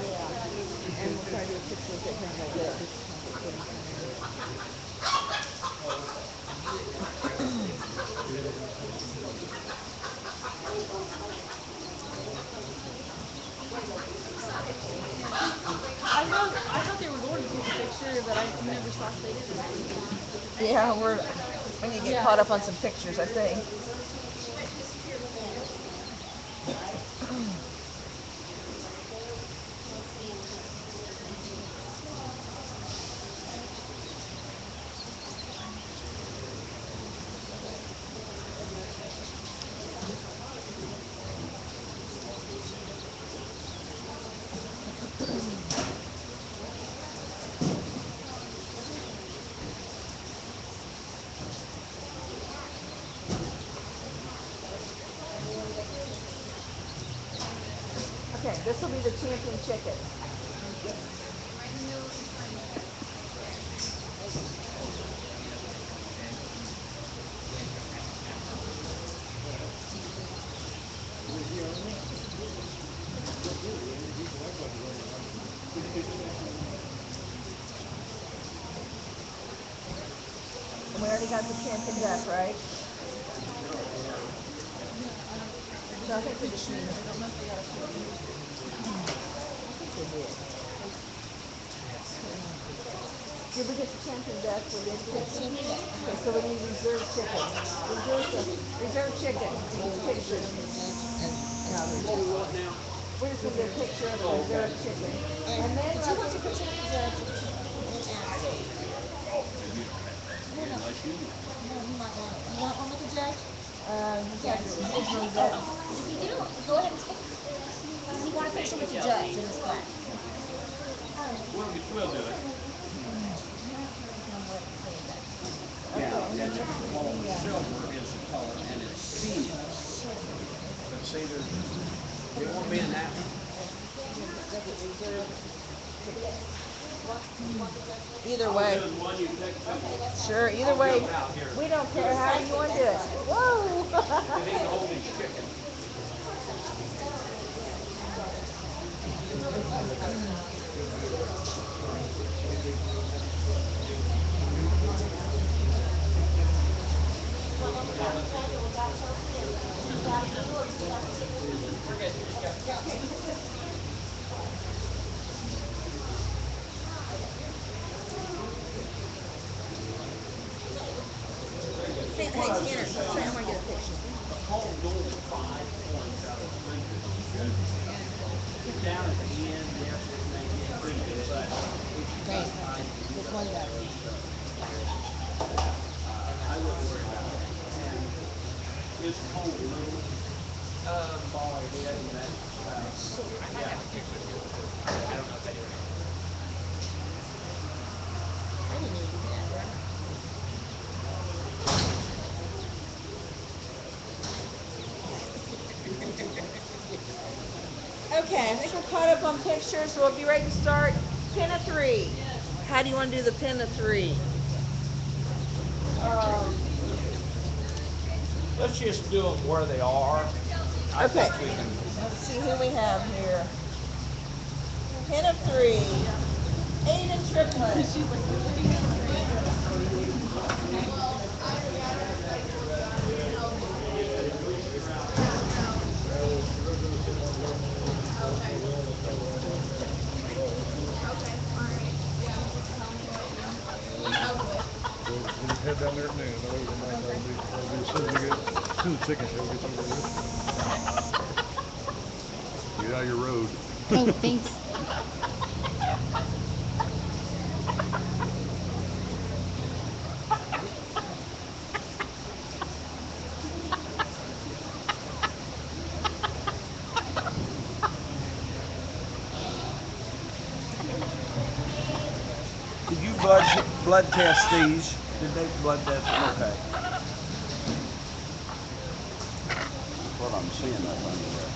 Yeah. And we'll try to do a picture with it like this. I thought they were going to take a picture, but I never saw if they did. Yeah, we need to get caught up on some pictures, I think. Okay, this will be the champion chicken. And we already got the champion duck, right? So I think we just need. I don't know if they got a champion. I think they did. Did we get the champion duck for this chicken? Okay, so we need reserved chicken. Reserved chicken. Pictures. What we want now? We're just gonna get a picture of the reserved chicken. And then Did you want the picture of the chicken? Oh, you don't have that unless you want. No, you might want it. You want one with the judge? Yeah, it's Rosette. If you do, go ahead and take it. We want a picture with the judge in his flag. We'll do it. Yeah, and it's called silver is the color, and it's seamless. But see, they won't be in that one. Either way. Sure, either way. We don't care how you want to do it. Whoa! Hey, Tanner, say I want to get a picture. Down at the end, yes, it may get creepy, but it's Hey, tight. this one guy. I wouldn't worry about it. And it's cold little ball head and that. I might have a picture of it. I don't know if anyone else does. I didn't even do that, right? Okay, I think we're caught up on pictures. We'll be ready to start. Pin of 3. How do you want to do the pin of 3? Let's just do them where they are. I Okay. think we can. Let's see who we have here. Pin of 3. 8 and triplet. When you head down there at noon, that'll be as soon as the chicken show gets over with. Get out of your road. Oh, thanks. Did you blood test these? Did they blood test them? Okay. That's what I'm seeing up under there.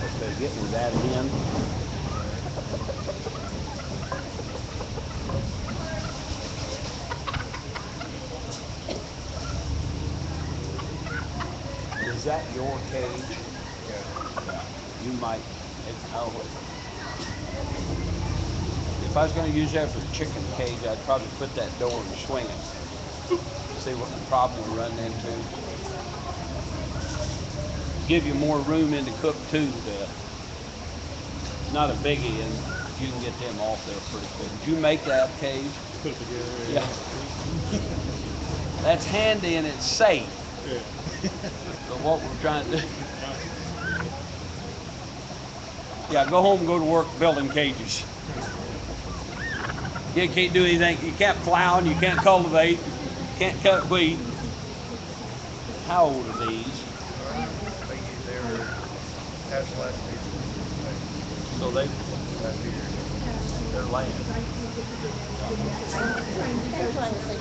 Okay, getting that in. Is that your cage? Yeah. You might. If I was going to use that for the chicken cage, I'd probably put that door and swing it. See what the problem we run into. Give you more room in to cook too. Not a biggie, and you can get them off there pretty quick. Did you make that cage? Put it together. Yeah. That's handy and it's safe. Yeah. So what we're trying to do. Yeah, go home and go to work building cages. You can't do anything. You can't plow and you can't cultivate. You can't cut wheat. How old are these? I think they were past last year. So they, Last year. they're laying. They're trying to say.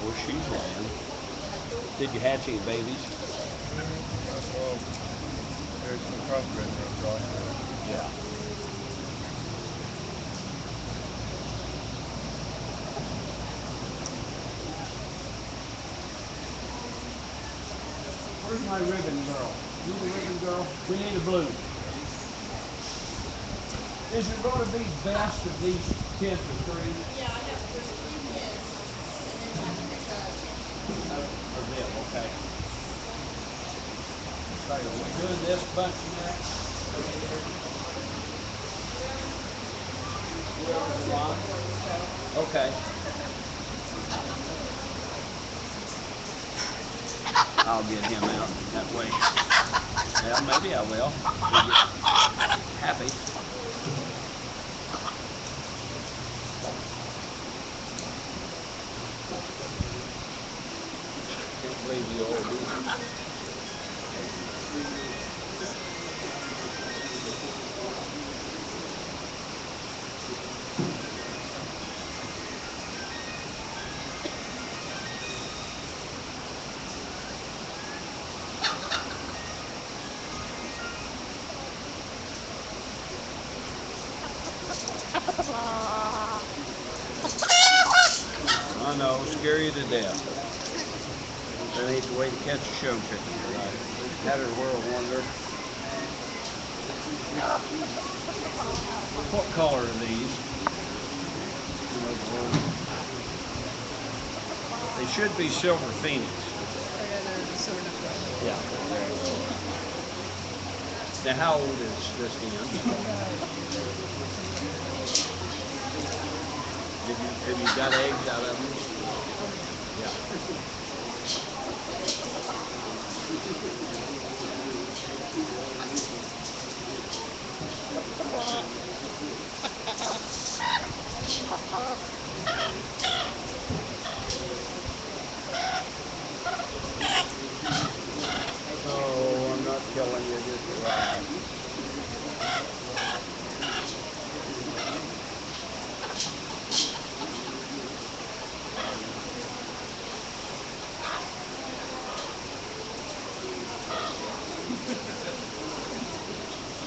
Well, she's laying. Did you hatch any babies? Well, there's some crossbred things on it. Yeah. Where's my ribbon girl? You the ribbon girl? We need a blue. Is it going to be best of these 10 to 3? Yeah, I have, there's 3 pins, and then you have to pick up. Or them, okay. Sorry, we're doing this bunch next. Whoever you want. Okay. I'll get him out that way. Well, maybe I will. We'll get happy. Can't believe you all do that. I know, scare you to death. That ain't the way to catch a show chicken, but I had her world wonder. What color are these? They should be silver phoenix. Yeah. Now, how old is this hen? Have you got eggs out of them? Oh, I'm not killing you, just right.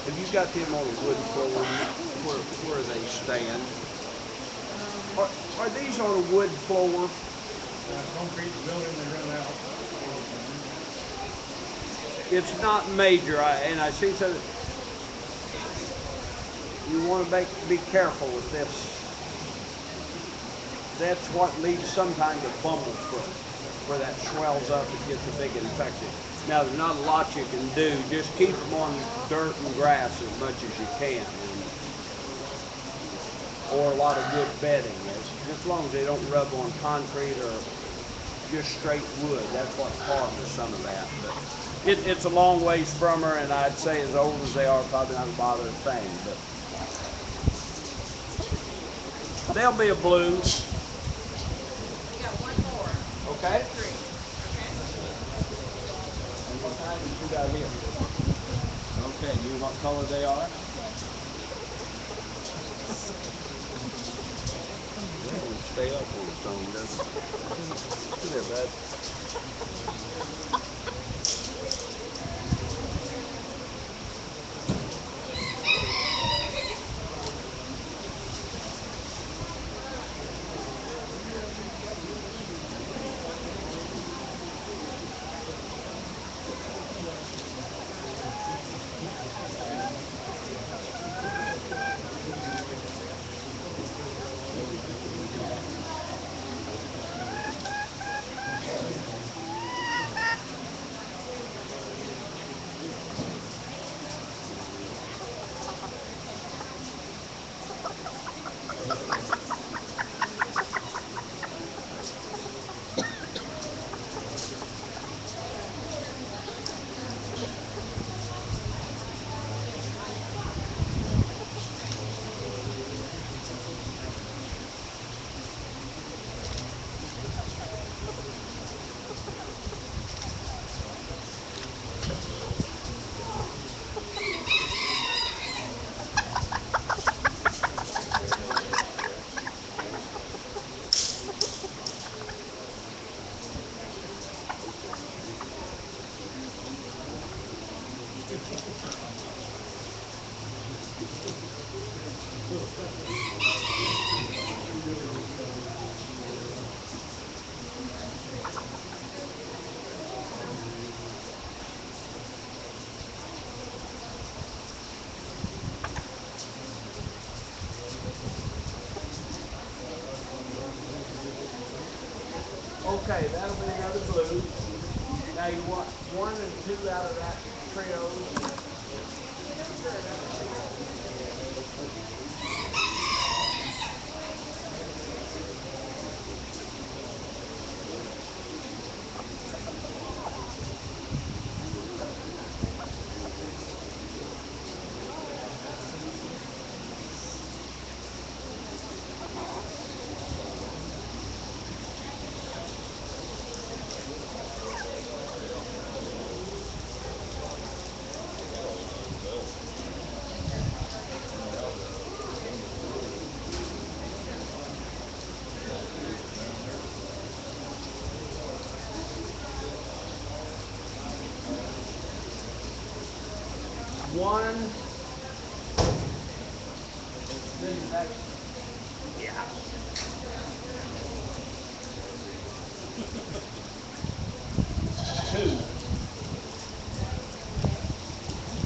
Have you got them on a wood floor where they stand? Are these on a wood floor? Concrete building, they run out. It's not major, and I see so. You want to be careful with this. That's what leads sometimes to bumblefoot, where that swells up and gets a big infection. Now, there's not a lot you can do. Just keep them on dirt and grass as much as you can, or a lot of good bedding. As long as they don't rub on concrete or just straight wood. That's what causes some of that. But it's a long ways from her, and I'd say as old as they are, probably not a bother thing. But they'll be a blue. We got one more. Okay. 3. Okay. And what kind did you got here? Okay, you know what color they are? They don't stay up on its own, does it? Come here, bud. Okay, that'll be another blue. Now you want 1 and 2 out of that trio. One, Two.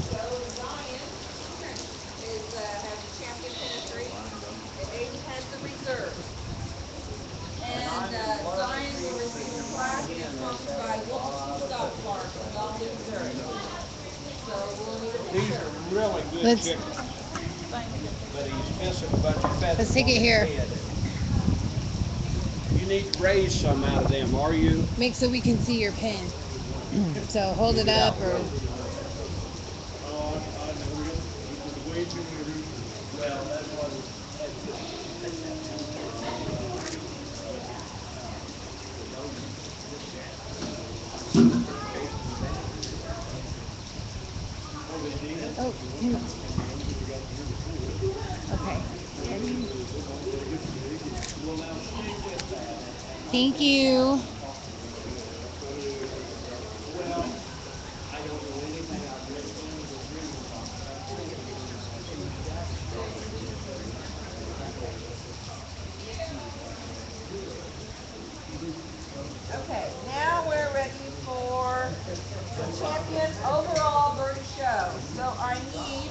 So Zion has the champion pedigree, and Aiden has the reserve. And Zion will receive a plaque sponsored by Wilson Stock Farm in Longview, Missouri. So we'll need a These picture. are really good Let's- chickens, but he's missing a bunch of feathers. Let's take it on his here. head. You need to raise some out of them, are you? Make so we can see your pin. So hold it Get up out or. road. Oh, I know it. There's way too many roosters. Well, that's what Oh. Okay. Thank you. Okay, now we're ready for the champion overall bird show. So I need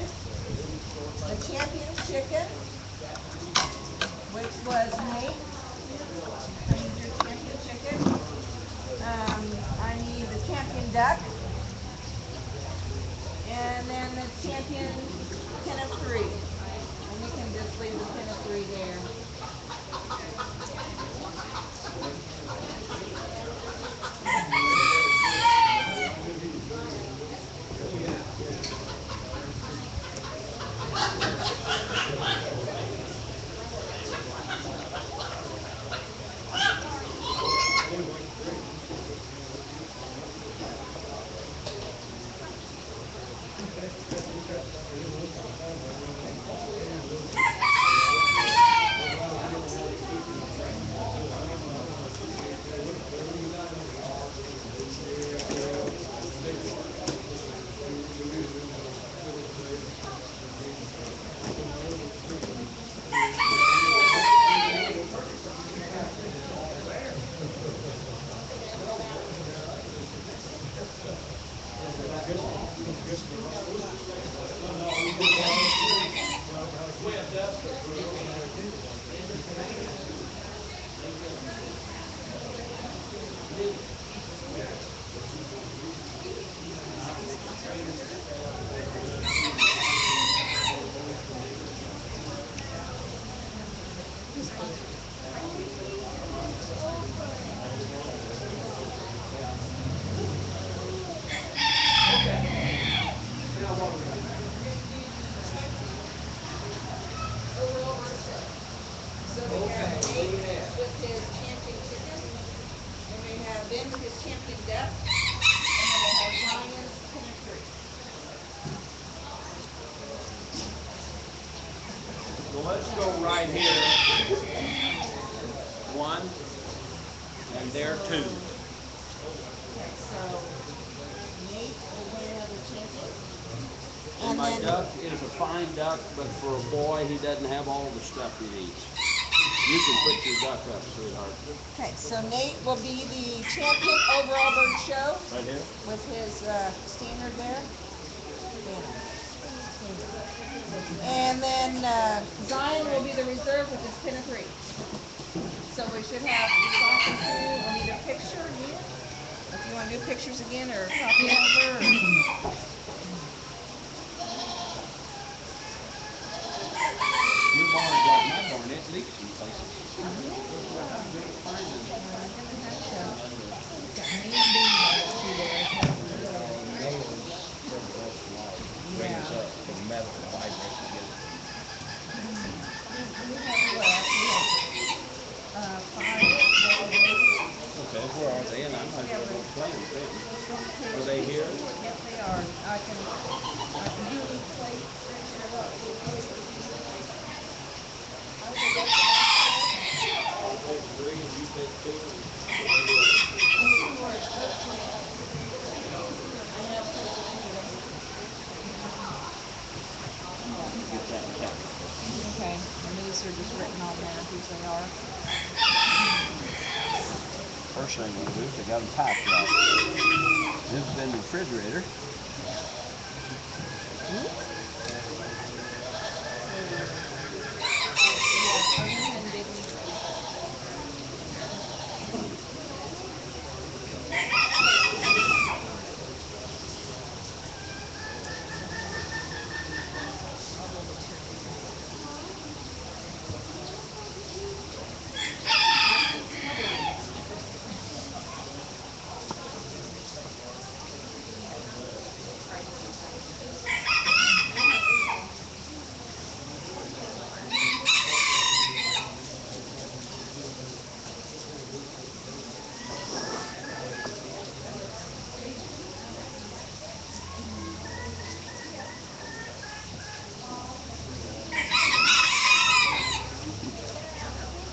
the champion chicken, which was Nate. I need your champion chicken. I need the champion duck. And then the champion pin of three. And we can just leave the pin of three there. Overall bird show. So we have Nate with his champion chicken, and we have Ben with his champion duck, and then we have Zion's pin of three. So let's go right here. One, and there two. Okay, so Nate is going to have the champion. And my duck is a fine duck, but for a boy, he doesn't have all the stuff he needs. You can put your duck up, sweetheart. Okay, so Nate will be the champion overall bird show Right here. with his standard there. Banner. And then Zion will be the reserve with his pin of three. So we should have talking to or need a picture again. If you want to do pictures again or copy over. Or... Your barn's like my barn, it leaks in places. Brings up the metal vibrates together. Okay, where are they? And I might be able to play them too. Are they here? Yes, they are. I can do play picture up. I'll take three and you take two. Get that tech. Okay. these are just written on there whose they are. First thing we'll do is they got them packed right. This is in the refrigerator.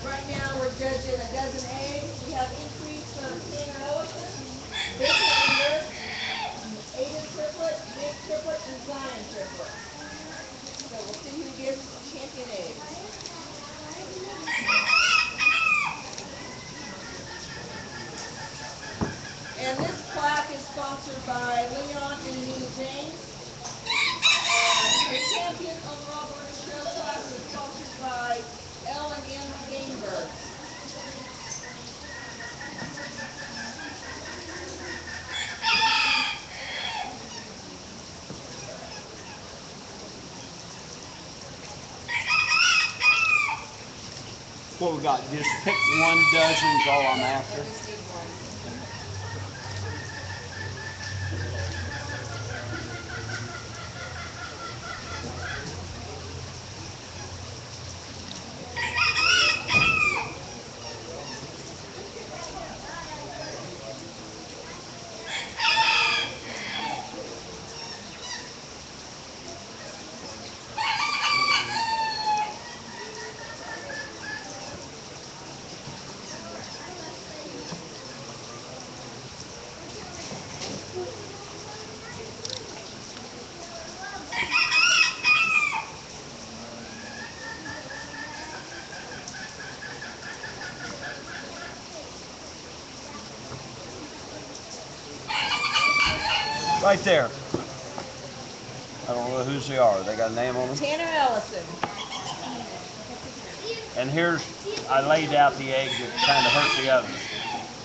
Right now, we're judging a dozen eggs. We have increase from Tanner Ellison, Bacon and Nurse, Aiden triplet, Nick triplet, and Zion triplet. So we'll see who gets champion eggs. And this plaque is sponsored by Leon and Anita James. The champion overall bird show plaque is sponsored by L and M Game Birds. What we got? Just pick 1 dozen is all I'm after. Right there. I don't know whose they are. They got a name on them? Tanner Ellison. And here's, I laid out the egg that kind of hurt the others.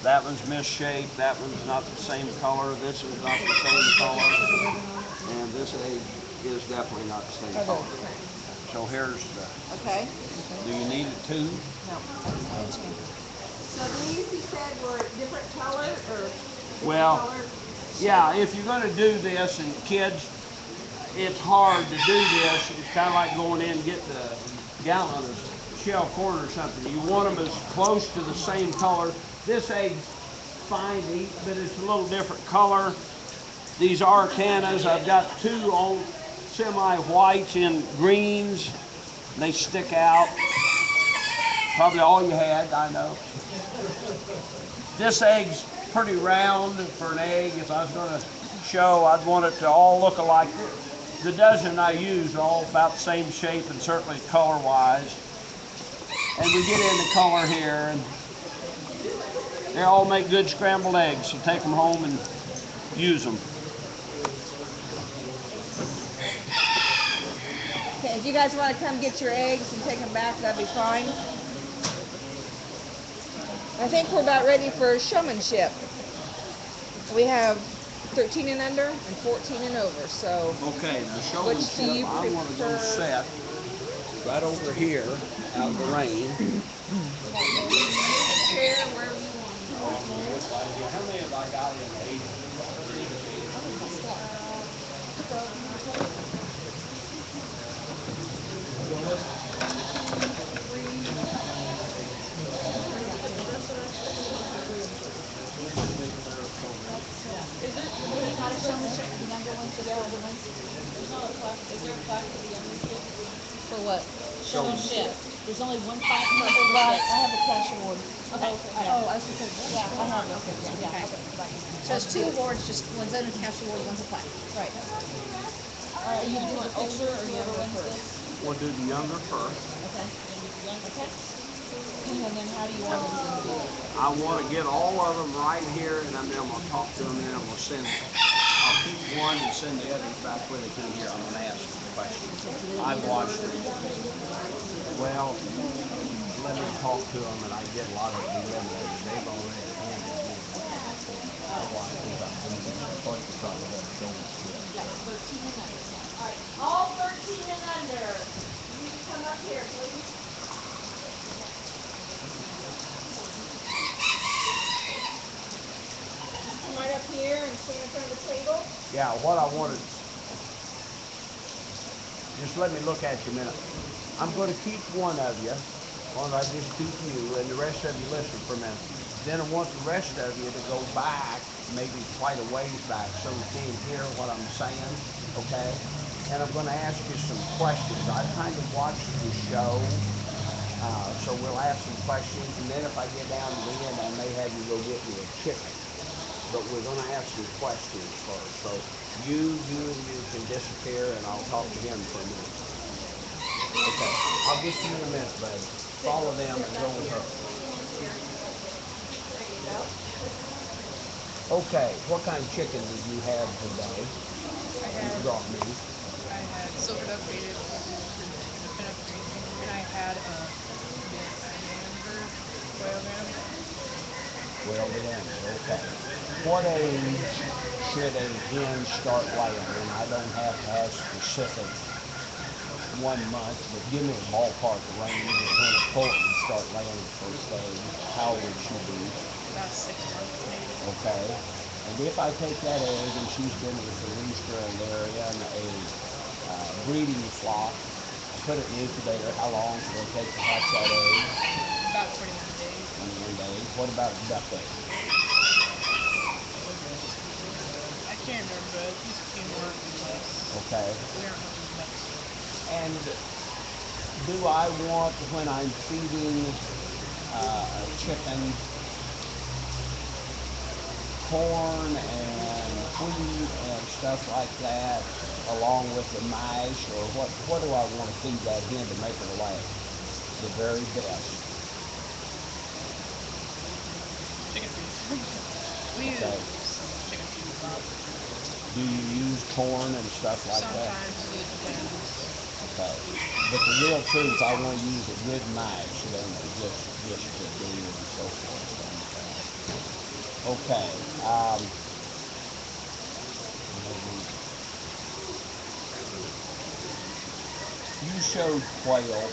That one's misshaped, that one's not the same color, this is not the same color, and this egg is definitely not the same color. So here's the, Okay. do you need it too? So these, he said, were different color or different Well, color? yeah, if you're gonna do this, and kids, it's hard to do this. It's kind of like going in and getting a gallon of shell corn or something. You want them as close to the same color. This egg's fine to eat, but it's a little different color. These Arcanas, I've got 2 on semi-whites in greens. They stick out. Probably all you had, I know. This egg's pretty round for an egg. If I was gonna show, I'd want it to all look alike. The dozen I use are all about the same shape and certainly color-wise. And we get into color here, and they all make good scrambled eggs, so take them home and use them. Okay, if you guys want to come get your eggs and take them back, that'd be fine. I think we're about ready for showmanship. We have 13 and under and 14 and over, so. Okay, now show Which do you I want to go prefer? set right over here out of the rain. Share wherever you want. How many have I got in 8? Is there, do you not show the younger ones, the older ones? There's not a plaque, is there a plaque for the younger kids? For what? Showmanship. There's only one plaque for the Right, I kids. have a cash award. Okay. Oh, I was gonna say, yeah, I have it. Yeah, Yeah. okay. So it's 2 awards, just one's under cash award, one's a plaque. Right. Are you doing older or younger ones? We'll do the younger first. Okay. Okay. And then how do you want them to do it? I want to get all of them right here, and then I'm going to talk to them, and then I'm going to send. I'll keep one and send the others back where they come here. I'm going to ask them questions. I've watched them. Well, let me talk to them, and I get a lot of them eliminated. They've already handed me one before. Otherwise, because I'm going to try to let it go with it. That's 13 and under. All right, all 13 and under. You need to come up here, please. Come right up here and stand in front of the table. Yeah, what I wanted. Just let me look at you a minute. I'm going to keep one of you. Well, I just keep you, and the rest of you listen for a minute. Then I want the rest of you to go back, maybe quite a ways back, so you can hear what I'm saying, okay? And I'm going to ask you some questions. I kind of watched the show, so we'll ask some questions, and then if I get down to the end, I may have you go get me a chicken. But we're going to ask some questions first. So you can disappear, and I'll talk to him for a minute. Okay, I'll get you in a minute, bud. Follow them and go with her. Okay, what kind of chicken did you have today? You brought me. I had silver duck baited peanut cream, and I had Denver quail ham. Well, then, okay. What age should a hen start laying? And I don't have to have specific 1 month, but give me a ballpark range of when a poultry would start laying its first egg. How old would she be? About 6 months maybe. Okay. And if I take that egg and she's been with a rooster in the area and a breeding flock, put it in the incubator, how long will it take to hatch that egg? About 21 days. 21 days. What about a duck egg? I can't remember, but at least a few more or less. Okay. We aren't hunting ducks. And do I want, when I'm feeding a chicken, corn and wheat and stuff like that, along with the mash, or what do I want to feed that hen to make her lay? The very best. Chicken feed. We use Okay. chicken feed a lot. Do you use corn and stuff like that? Sometimes it depends. Okay. But the real truth, I want to use a good mash, just to do and so forth. Okay. You showed quail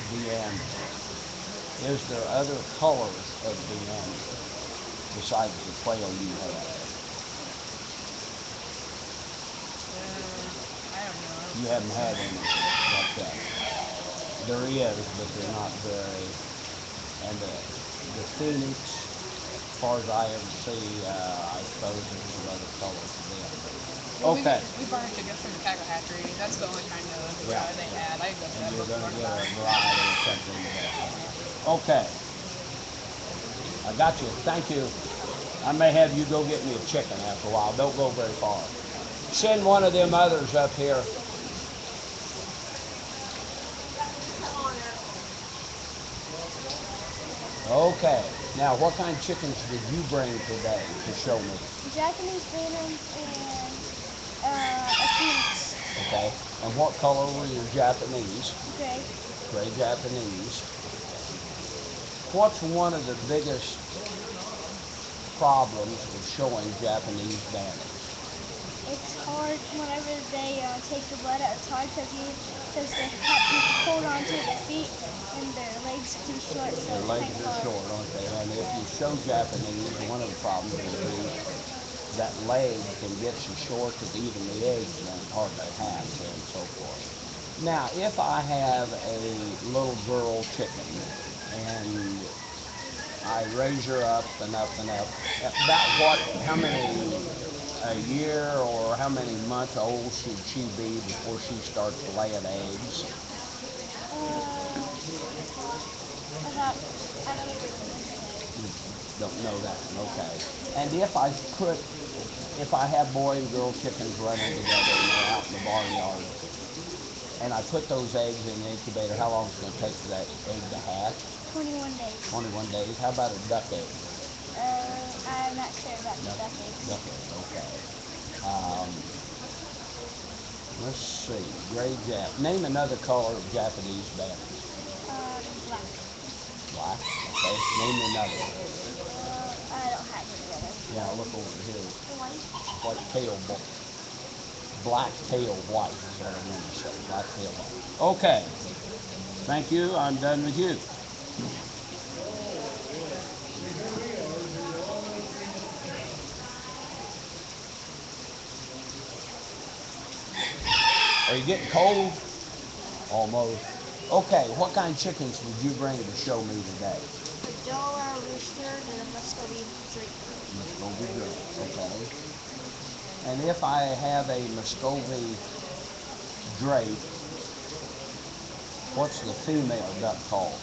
deander. Is there other colors of deander besides the quail you have? I don't know. You haven't had any like that. There is, but they're not very. And the phoenix, as far as I ever see, I suppose there's some other colors to them. Well, Okay. We buy chickens from the cattle hatchery. That's the only kind of they had. I go to And that you're going to get a bookstore. variety of something of that kind. Okay. I got you. Thank you. I may have you go get me a chicken after a while. Don't go very far. Send one of them others up here. Okay. Now, what kind of chickens did you bring today to show me? Japanese phantoms and a phoenix. Okay. And what color were your Japanese? Gray. Gray Japanese. What's one of the biggest problems with showing Japanese damage? It's hard whenever they take the blood out. It's hard because they hold on to their feet and their legs are too short, so Their it's legs kind of are hard. short, aren't they? And if you show Japanese, one of the problems will be that leg can get so short that even the eggs won't hardly hatch and so forth. Now, if I have a little girl chicken and I raise her up and up and up, about how many a year or how many months old should she be before she starts laying eggs? About, I can't remember. Don't know that. Okay. And if I have boy and girl chickens running together and they're out in the barnyard, and I put those eggs in the incubator, how long is it going to take for that egg to hatch? 21 days. 21 days. How about a duck egg? I'm not sure about the duck eggs. Duck egg, okay. Um, let's see, gray Jap. Name another color of Japanese banners. Black. Black, okay. Name another one. I don't have any other. Yeah, look over here. White. White tail bull. Black tail white is what I meant to say. Black tail white. Okay. Thank you. I'm done with you. Are you getting cold? Almost. Okay, what kind of chickens did you bring to show me today? A Delaware rooster and a Muscovy drake. Muscovy drake, okay. And if I have a Muscovy drake, what's the female duck called?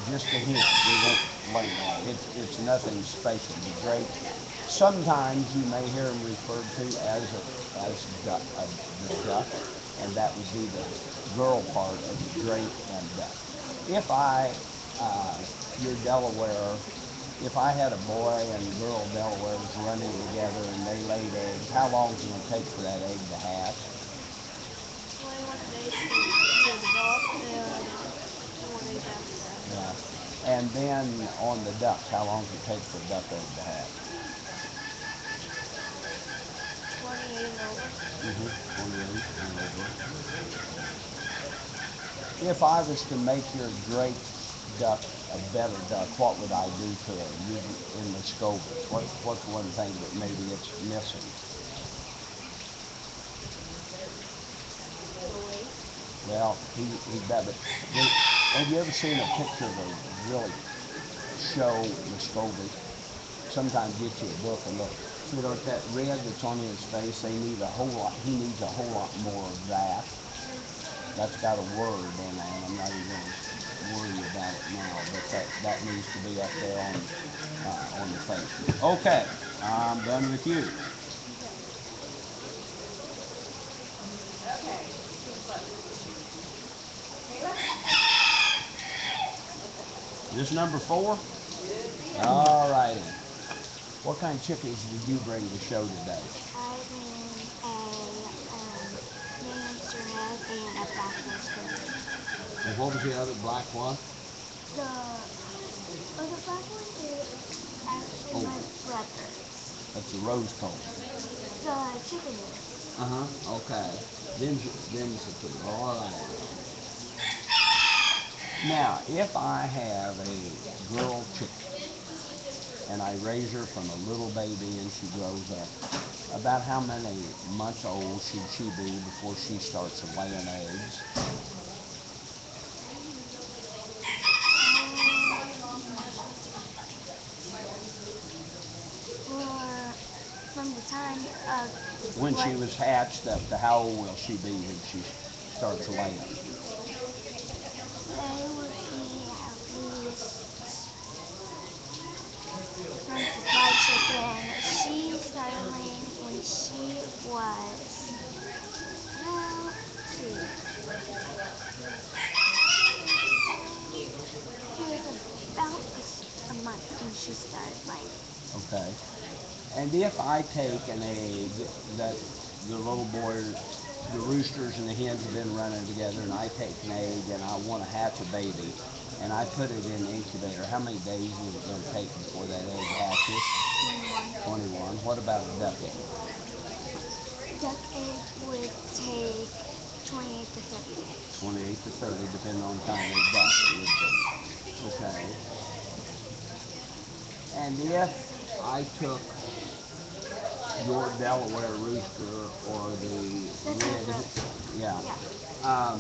Just a hint. We won't blame that. It's nothing special. The drake. Sometimes you may hear them referred to as duck, the duck, and that would be the girl part of the drake and duck. If your Delaware, if I had a boy and girl Delawares running together and they laid eggs, how long is it going to take for that egg to hatch? 21 days to develop and 4 days after that. Yeah. And then on the ducks, how long does it take for a duck egg to hatch? 28 and over. 28 and over. If I was to make your drake duck a better duck, what would I do to it? In the Scoville, what's one thing that maybe it's missing? Well, he better. Have you ever seen a picture of a really show Muscovy? Sometimes get you a book and look. You know, that red that's on his face, they need a whole lot. He needs a whole lot more of that. That's got a word in it, and I'm not even going to worry about it now. But that needs to be up there on the face. Okay, I'm done with you. Okay. This number 4. All righty. What kind of chickens did you bring to show today? I ran a Manchester red and a black rooster. And what was the other black one? The other black one is actually my brother's. That's a rose comb. The chicken is. Okay. Them's the 2. All right. Now, if I have a girl chicken and I raise her from a little baby and she grows up, about how many months old should she be before she starts laying eggs? From the time of When she was hatched up to how old will she be when she starts laying? they would be at least from the fried chicken. She started laying when she was, well, let's see. She was about a month when she started laying. Okay. And if I take an egg that the little boy, the roosters and the hens have been running together, and I take an egg and I want to hatch a baby, and I put it in the incubator, how many days is it going to take before that egg hatches? 21. What about a duck egg? Duck egg would take 28 to 30 days. 28 to 30, depending on the kind of duck it would be. Okay. And if I took your Delaware rooster or the That's red, my brother. yeah, Yeah.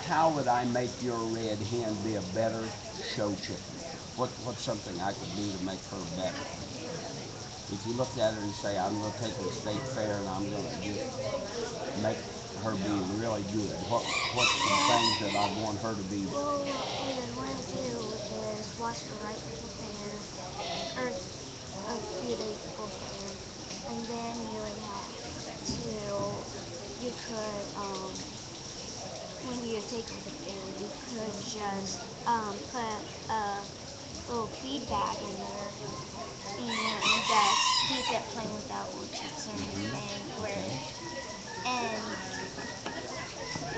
how would I make your red hen be a better show chicken? What's something I could do to make her better? If you looked at her and say, I'm going to take her to state fair and I'm going to just make her being really good? What's some things that I want her to be? Well, what I want to do is wash her right beforehand, or a few days beforehand, and then you would have to, you could, when you take her to food, you could just put a little feed bag in there and just keep it plain without little chips or anything, where, and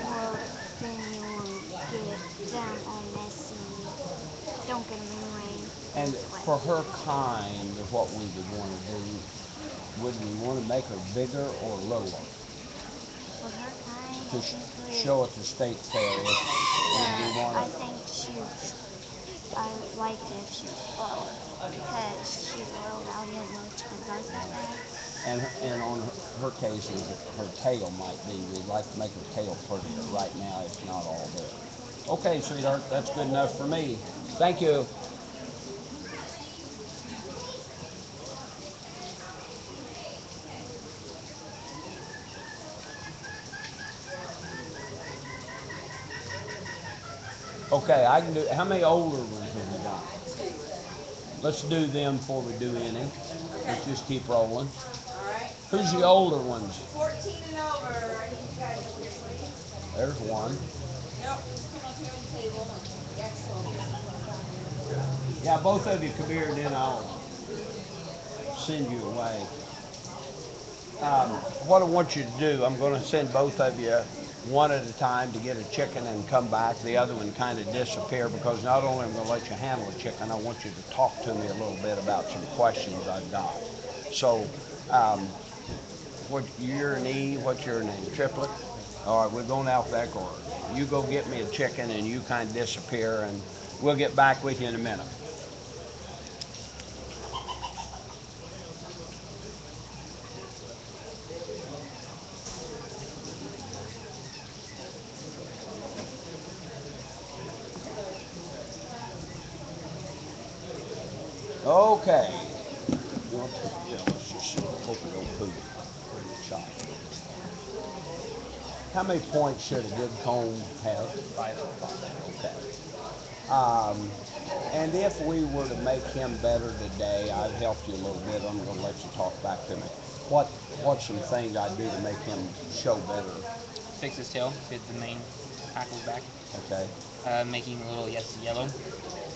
well, then you won't get them all messy. Don't get them anyway. And Sweat. for her kind, what we would want to do, would we want to make her bigger or lower? For her kind, To I think we, show at the state fair, would we want I to? think I like it if she was lower because she's a little rowdy and most kids aren't that bad. And on her case, her tail might be, we'd like to make her tail prettier. Right now, it's not all there. Okay, sweetheart, that's good enough for me. Thank you. Okay, I can do, how many older ones have we got? Let's do them before we do any. Let's just keep rolling. All right. Who's the older ones? 14 and over. I need you guys up here, please. There's one. Yep. Come up here on the table. Excellent. Yeah, both of you come here, and then I'll send you away. What I want you to do, I'm going to send both of you one at a time to get a chicken and come back. The other one kind of disappear because not only am I going to let you handle a chicken, I want you to talk to me a little bit about some questions I've got. So, what your name? What's your name? Triplet. All right, we're going alphabetical order. You go get me a chicken, and you kind of disappear, and we'll get back with you in a minute. Okay. Yeah, let's just hope we don't poop before you chop. How many points should a good comb have? 5. Okay. Um, and if we were to make him better today, I've helped you a little bit. I'm going to let you talk back to me. What's some things I'd do to make him show better? Fix his tail, get the main hackles back. Okay. Making a little yellow,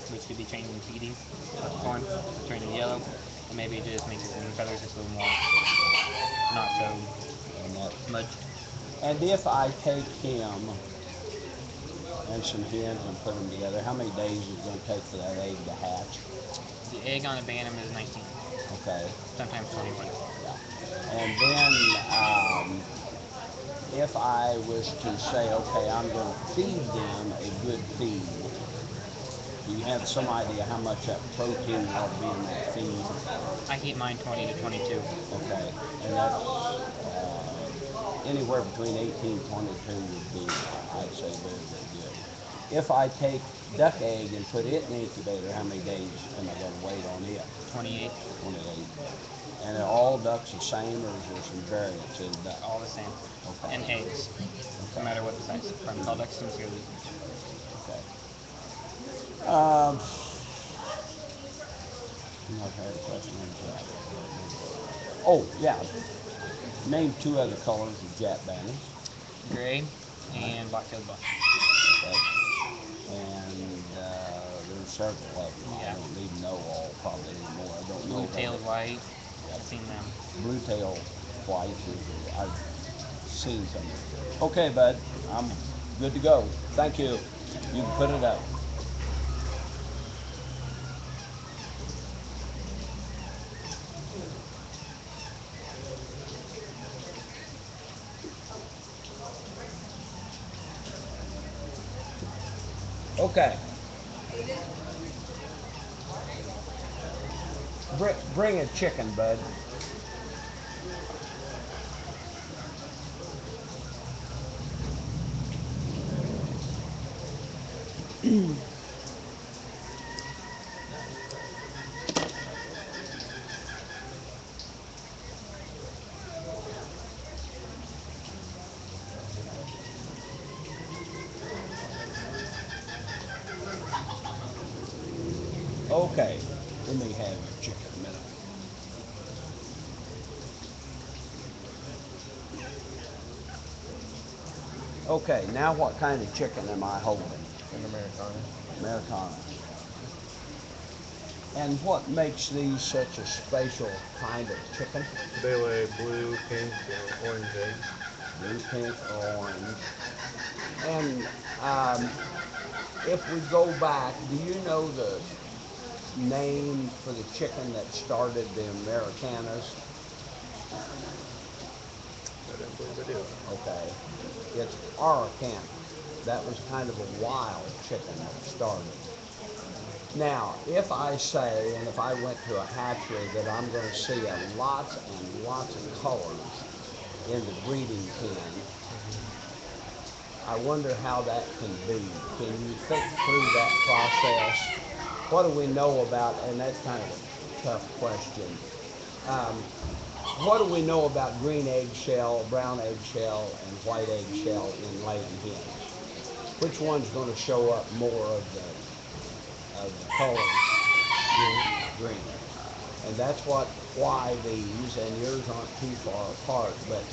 which could be changing feeding of corn, turning yellow, and maybe it just makes his wing feathers just a little more not so And that. smudged. And if I take him and some hens and put them together, how many days is it going to take for that egg to hatch? The egg on a bantam is 19, Okay. sometimes 21. Yeah. And then if I was to say, okay, I'm going to feed them a good feed, do you have some idea how much that protein ought to be in that feed? I keep mine 20 to 22. Okay. And that's anywhere between 18 and 22 would be, I'd say, very, very good. If I take duck egg and put it in the incubator, how many days am I going to wait on it? 28. 28. And are all ducks the same, or is there some variance in ducks? All the same. Okay. And eggs, no matter what the size. From tall ducks sincerely. Okay. I've had a question on Jack. Oh, yeah. Name 2 other colors of Jack banners. Gray and black-tailed buck. Okay. And there's several of them. I Yeah. don't need to know all probably anymore. I don't know. Blue-tailed white. Yep. I've seen them. Blue-tail white is, I've seen some. Okay, bud. I'm good to go. Thank you. You can put it up. Okay. Bring a chicken, bud. Okay, let me have your chicken a minute. Okay, now what kind of chicken am I holding? An Americana. Americana. And what makes these such a special kind of chicken? They lay blue, pink, or orange eggs. Blue, pink, or orange. And if we go back, do you know the name for the chicken that started the Americanas? I don't believe I do. Okay, it's Araucana. That was kind of a wild chicken that started. Now, if I say, and if I went to a hatchery, that I'm going to see lots and lots of colors in the breeding pen, I wonder how that can be. Can you think through that process? What do we know about, and that's kind of a tough question, um, what do we know about green eggshell, brown eggshell, and white eggshell in laying hens? Which one's going to show up more of the colors? Green. And that's why these, and yours aren't too far apart, but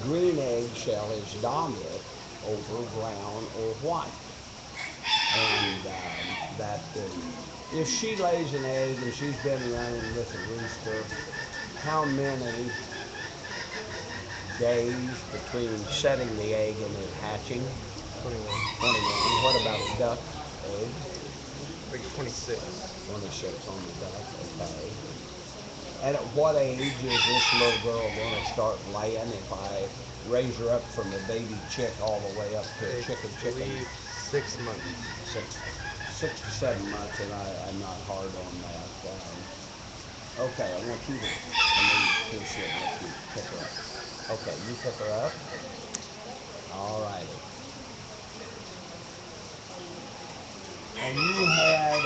green eggshell is dominant over brown or white. And if she lays an egg and she's been running with a rooster, how many days between setting the egg and it hatching? 21. 21. What about a duck egg? Like 26. 26 on the duck, okay. And at what age is this little girl going to start laying if I raise her up from a baby chick all the way up to a I chicken? believe 6 months. Six, 6 to 7 months, and I'm not hard on that. Okay, I want you to, I need to let you pick her up. Okay, you pick her up. All righty. And you had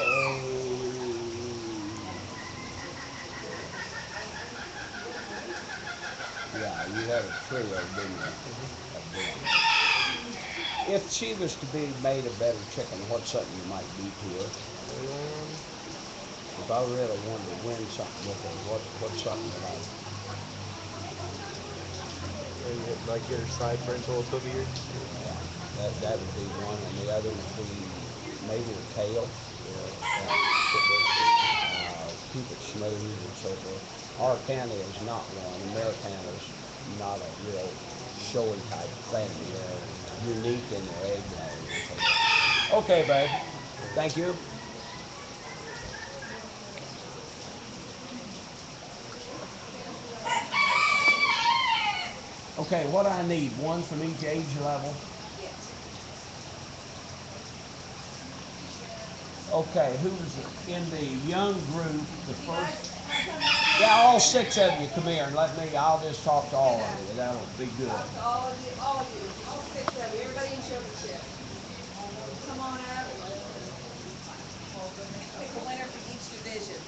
you had a trio, didn't you? Of them. If she was to be made a better chicken, what's something you might do to her? If I really wanted to win something with her, what's something that Like your side parental over here? that would be one, and the other would be maybe the tail. Keep it smooth and so forth. Araucana is not one. Americana is not a real showy type thing. They're unique in their egg laying. Okay, babe. Thank you. Okay, what I need, one from each age level. Okay, who's in the young group, the first? Yeah, all 6 of you come here and I'll just talk to all of you. That'll be good. All of you, all 6 of you, everybody in championship. Come on up. Pick a winner for each division.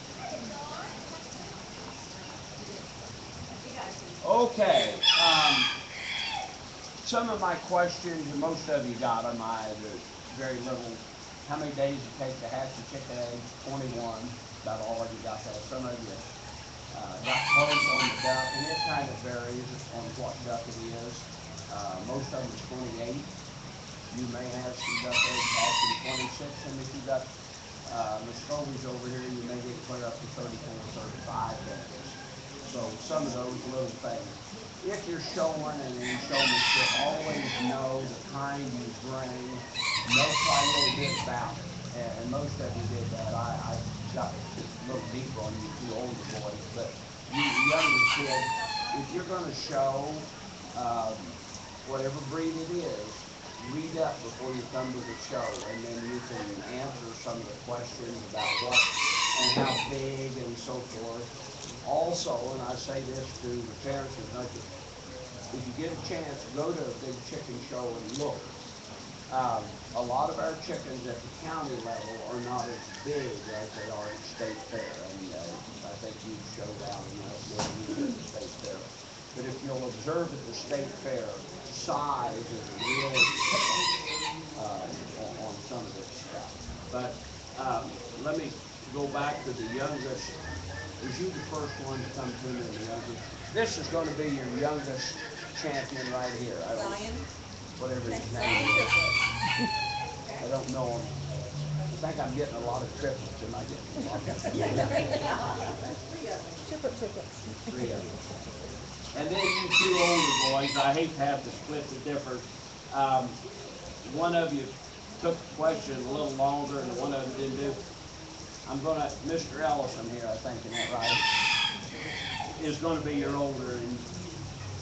Okay, some of my questions, and most of you got them, there's very little. How many days it take to hatch a chicken egg? 21, about all of you got that. Some of you got close on the duck, and it kind of varies on what duck it is. Most of them are 28. You may have some duck eggs hatching 26, and if you got Muscovies over here, you may get clear up to 34, 35 days. So some of those little things. If you're showing and in showmanship, always know the kind you bring, know quite a little bit about it. And most of you did that. I got a little deeper on you two older boys, but you younger kids, if you're going to show um, whatever breed it is, read up before you come to the show, and then you can answer some of the questions about what and how big and so forth. Also, and I say this to the parents as much as if you get a chance, go to a big chicken show and look. A lot of our chickens at the county level are not as big as they are at the state fair, and I think you showed out enough more than you did at the state fair. But if you'll observe at the state fair, size is a real on some of this stuff. But let me go back to the youngest. Was you the first one to come to me, the youngest? This is gonna be your youngest champion right here. I don't, whatever his name is. I don't know him. I think I'm getting a lot of triplets. Am I getting a lot of Triplets. three of them? And then you two older boys, I hate to have to split the difference. Um, one of you took the question a little longer and one of them didn't do. I'm gonna, Mr. Ellison here, I think, is that right? Is gonna be your older, and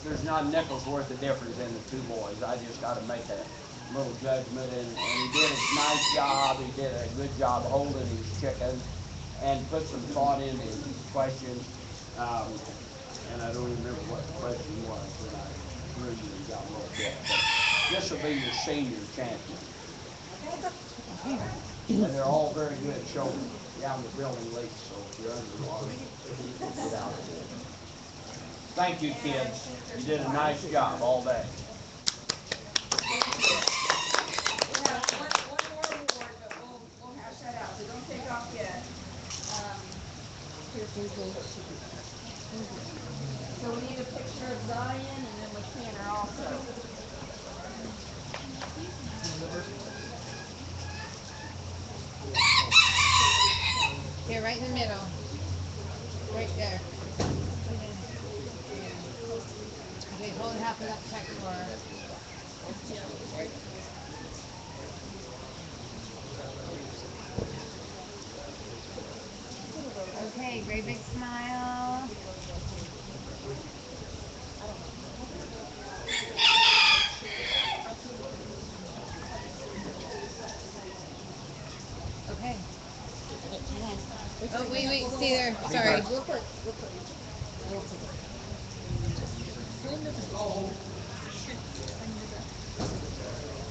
there's not a nickel's worth of difference in the two boys. I just gotta make a little judgment, and he did a nice job. He did a good job holding his chicken and put some thought into his questions. And I don't even remember what the question was when I threw you and got a little bit. But this will be your senior champion. And they're all very good shoulders. Yeah, the building leaks, so if you're underwater, get out of there. Thank you, kids. You did a nice job all day. We have one more award, but we'll hash that out, so don't take off yet. So we need a picture of Zion and then with Tanner also. Here, right in the middle. Right there. Okay, hold half of that check for her. Okay, great big smile. Okay. Oh, wait, stay there. Sorry. Real quick. We'll take it.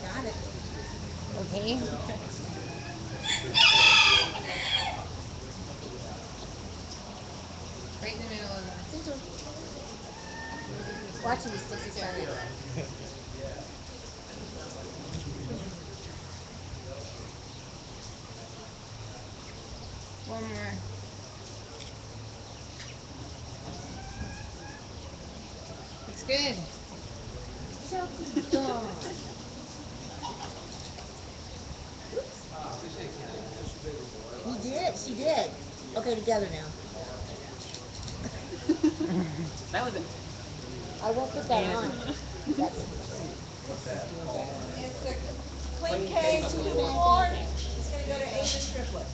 Got it. Okay. Right in the middle of that. Watching the sticks started. One more. It's good. She did. Okay, together now. That was I won't put that on. That's It's the clean cage, 2 more. It's gonna go to Ava Triplet.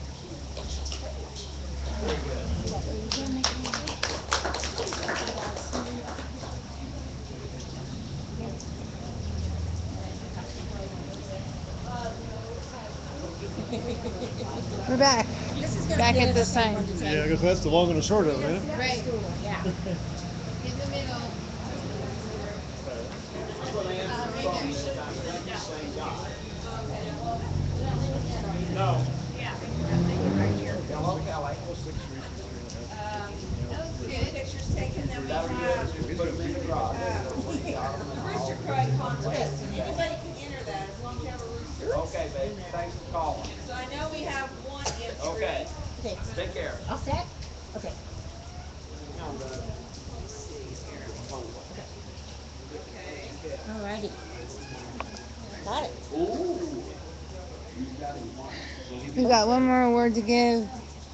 We're back. Back at the sign. Yeah, I guess that's the long and the short of it, man. Right. Yeah. In the middle. No. Yeah. Hello, Kelly. Pictures taken, then we have the rooster cry contest, and anybody can enter that as long as you have a rooster. Okay, babe. Thanks for calling. So I know we have one entry. Okay. okay. Take care. All set? Okay. Let's see here. Okay. Alrighty. Got it. Ooh. You got him one. We've got one more award to give,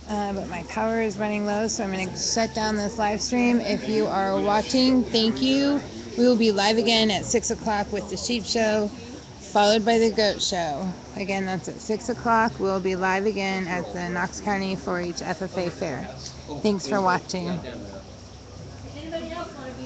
but my power is running low, so I'm going to shut down this live stream. If you are watching, thank you. We will be live again at 6 o'clock with the sheep show, followed by the goat show. Again, that's at 6 o'clock. We'll be live again at the Knox County 4-H FFA Fair. Thanks for watching.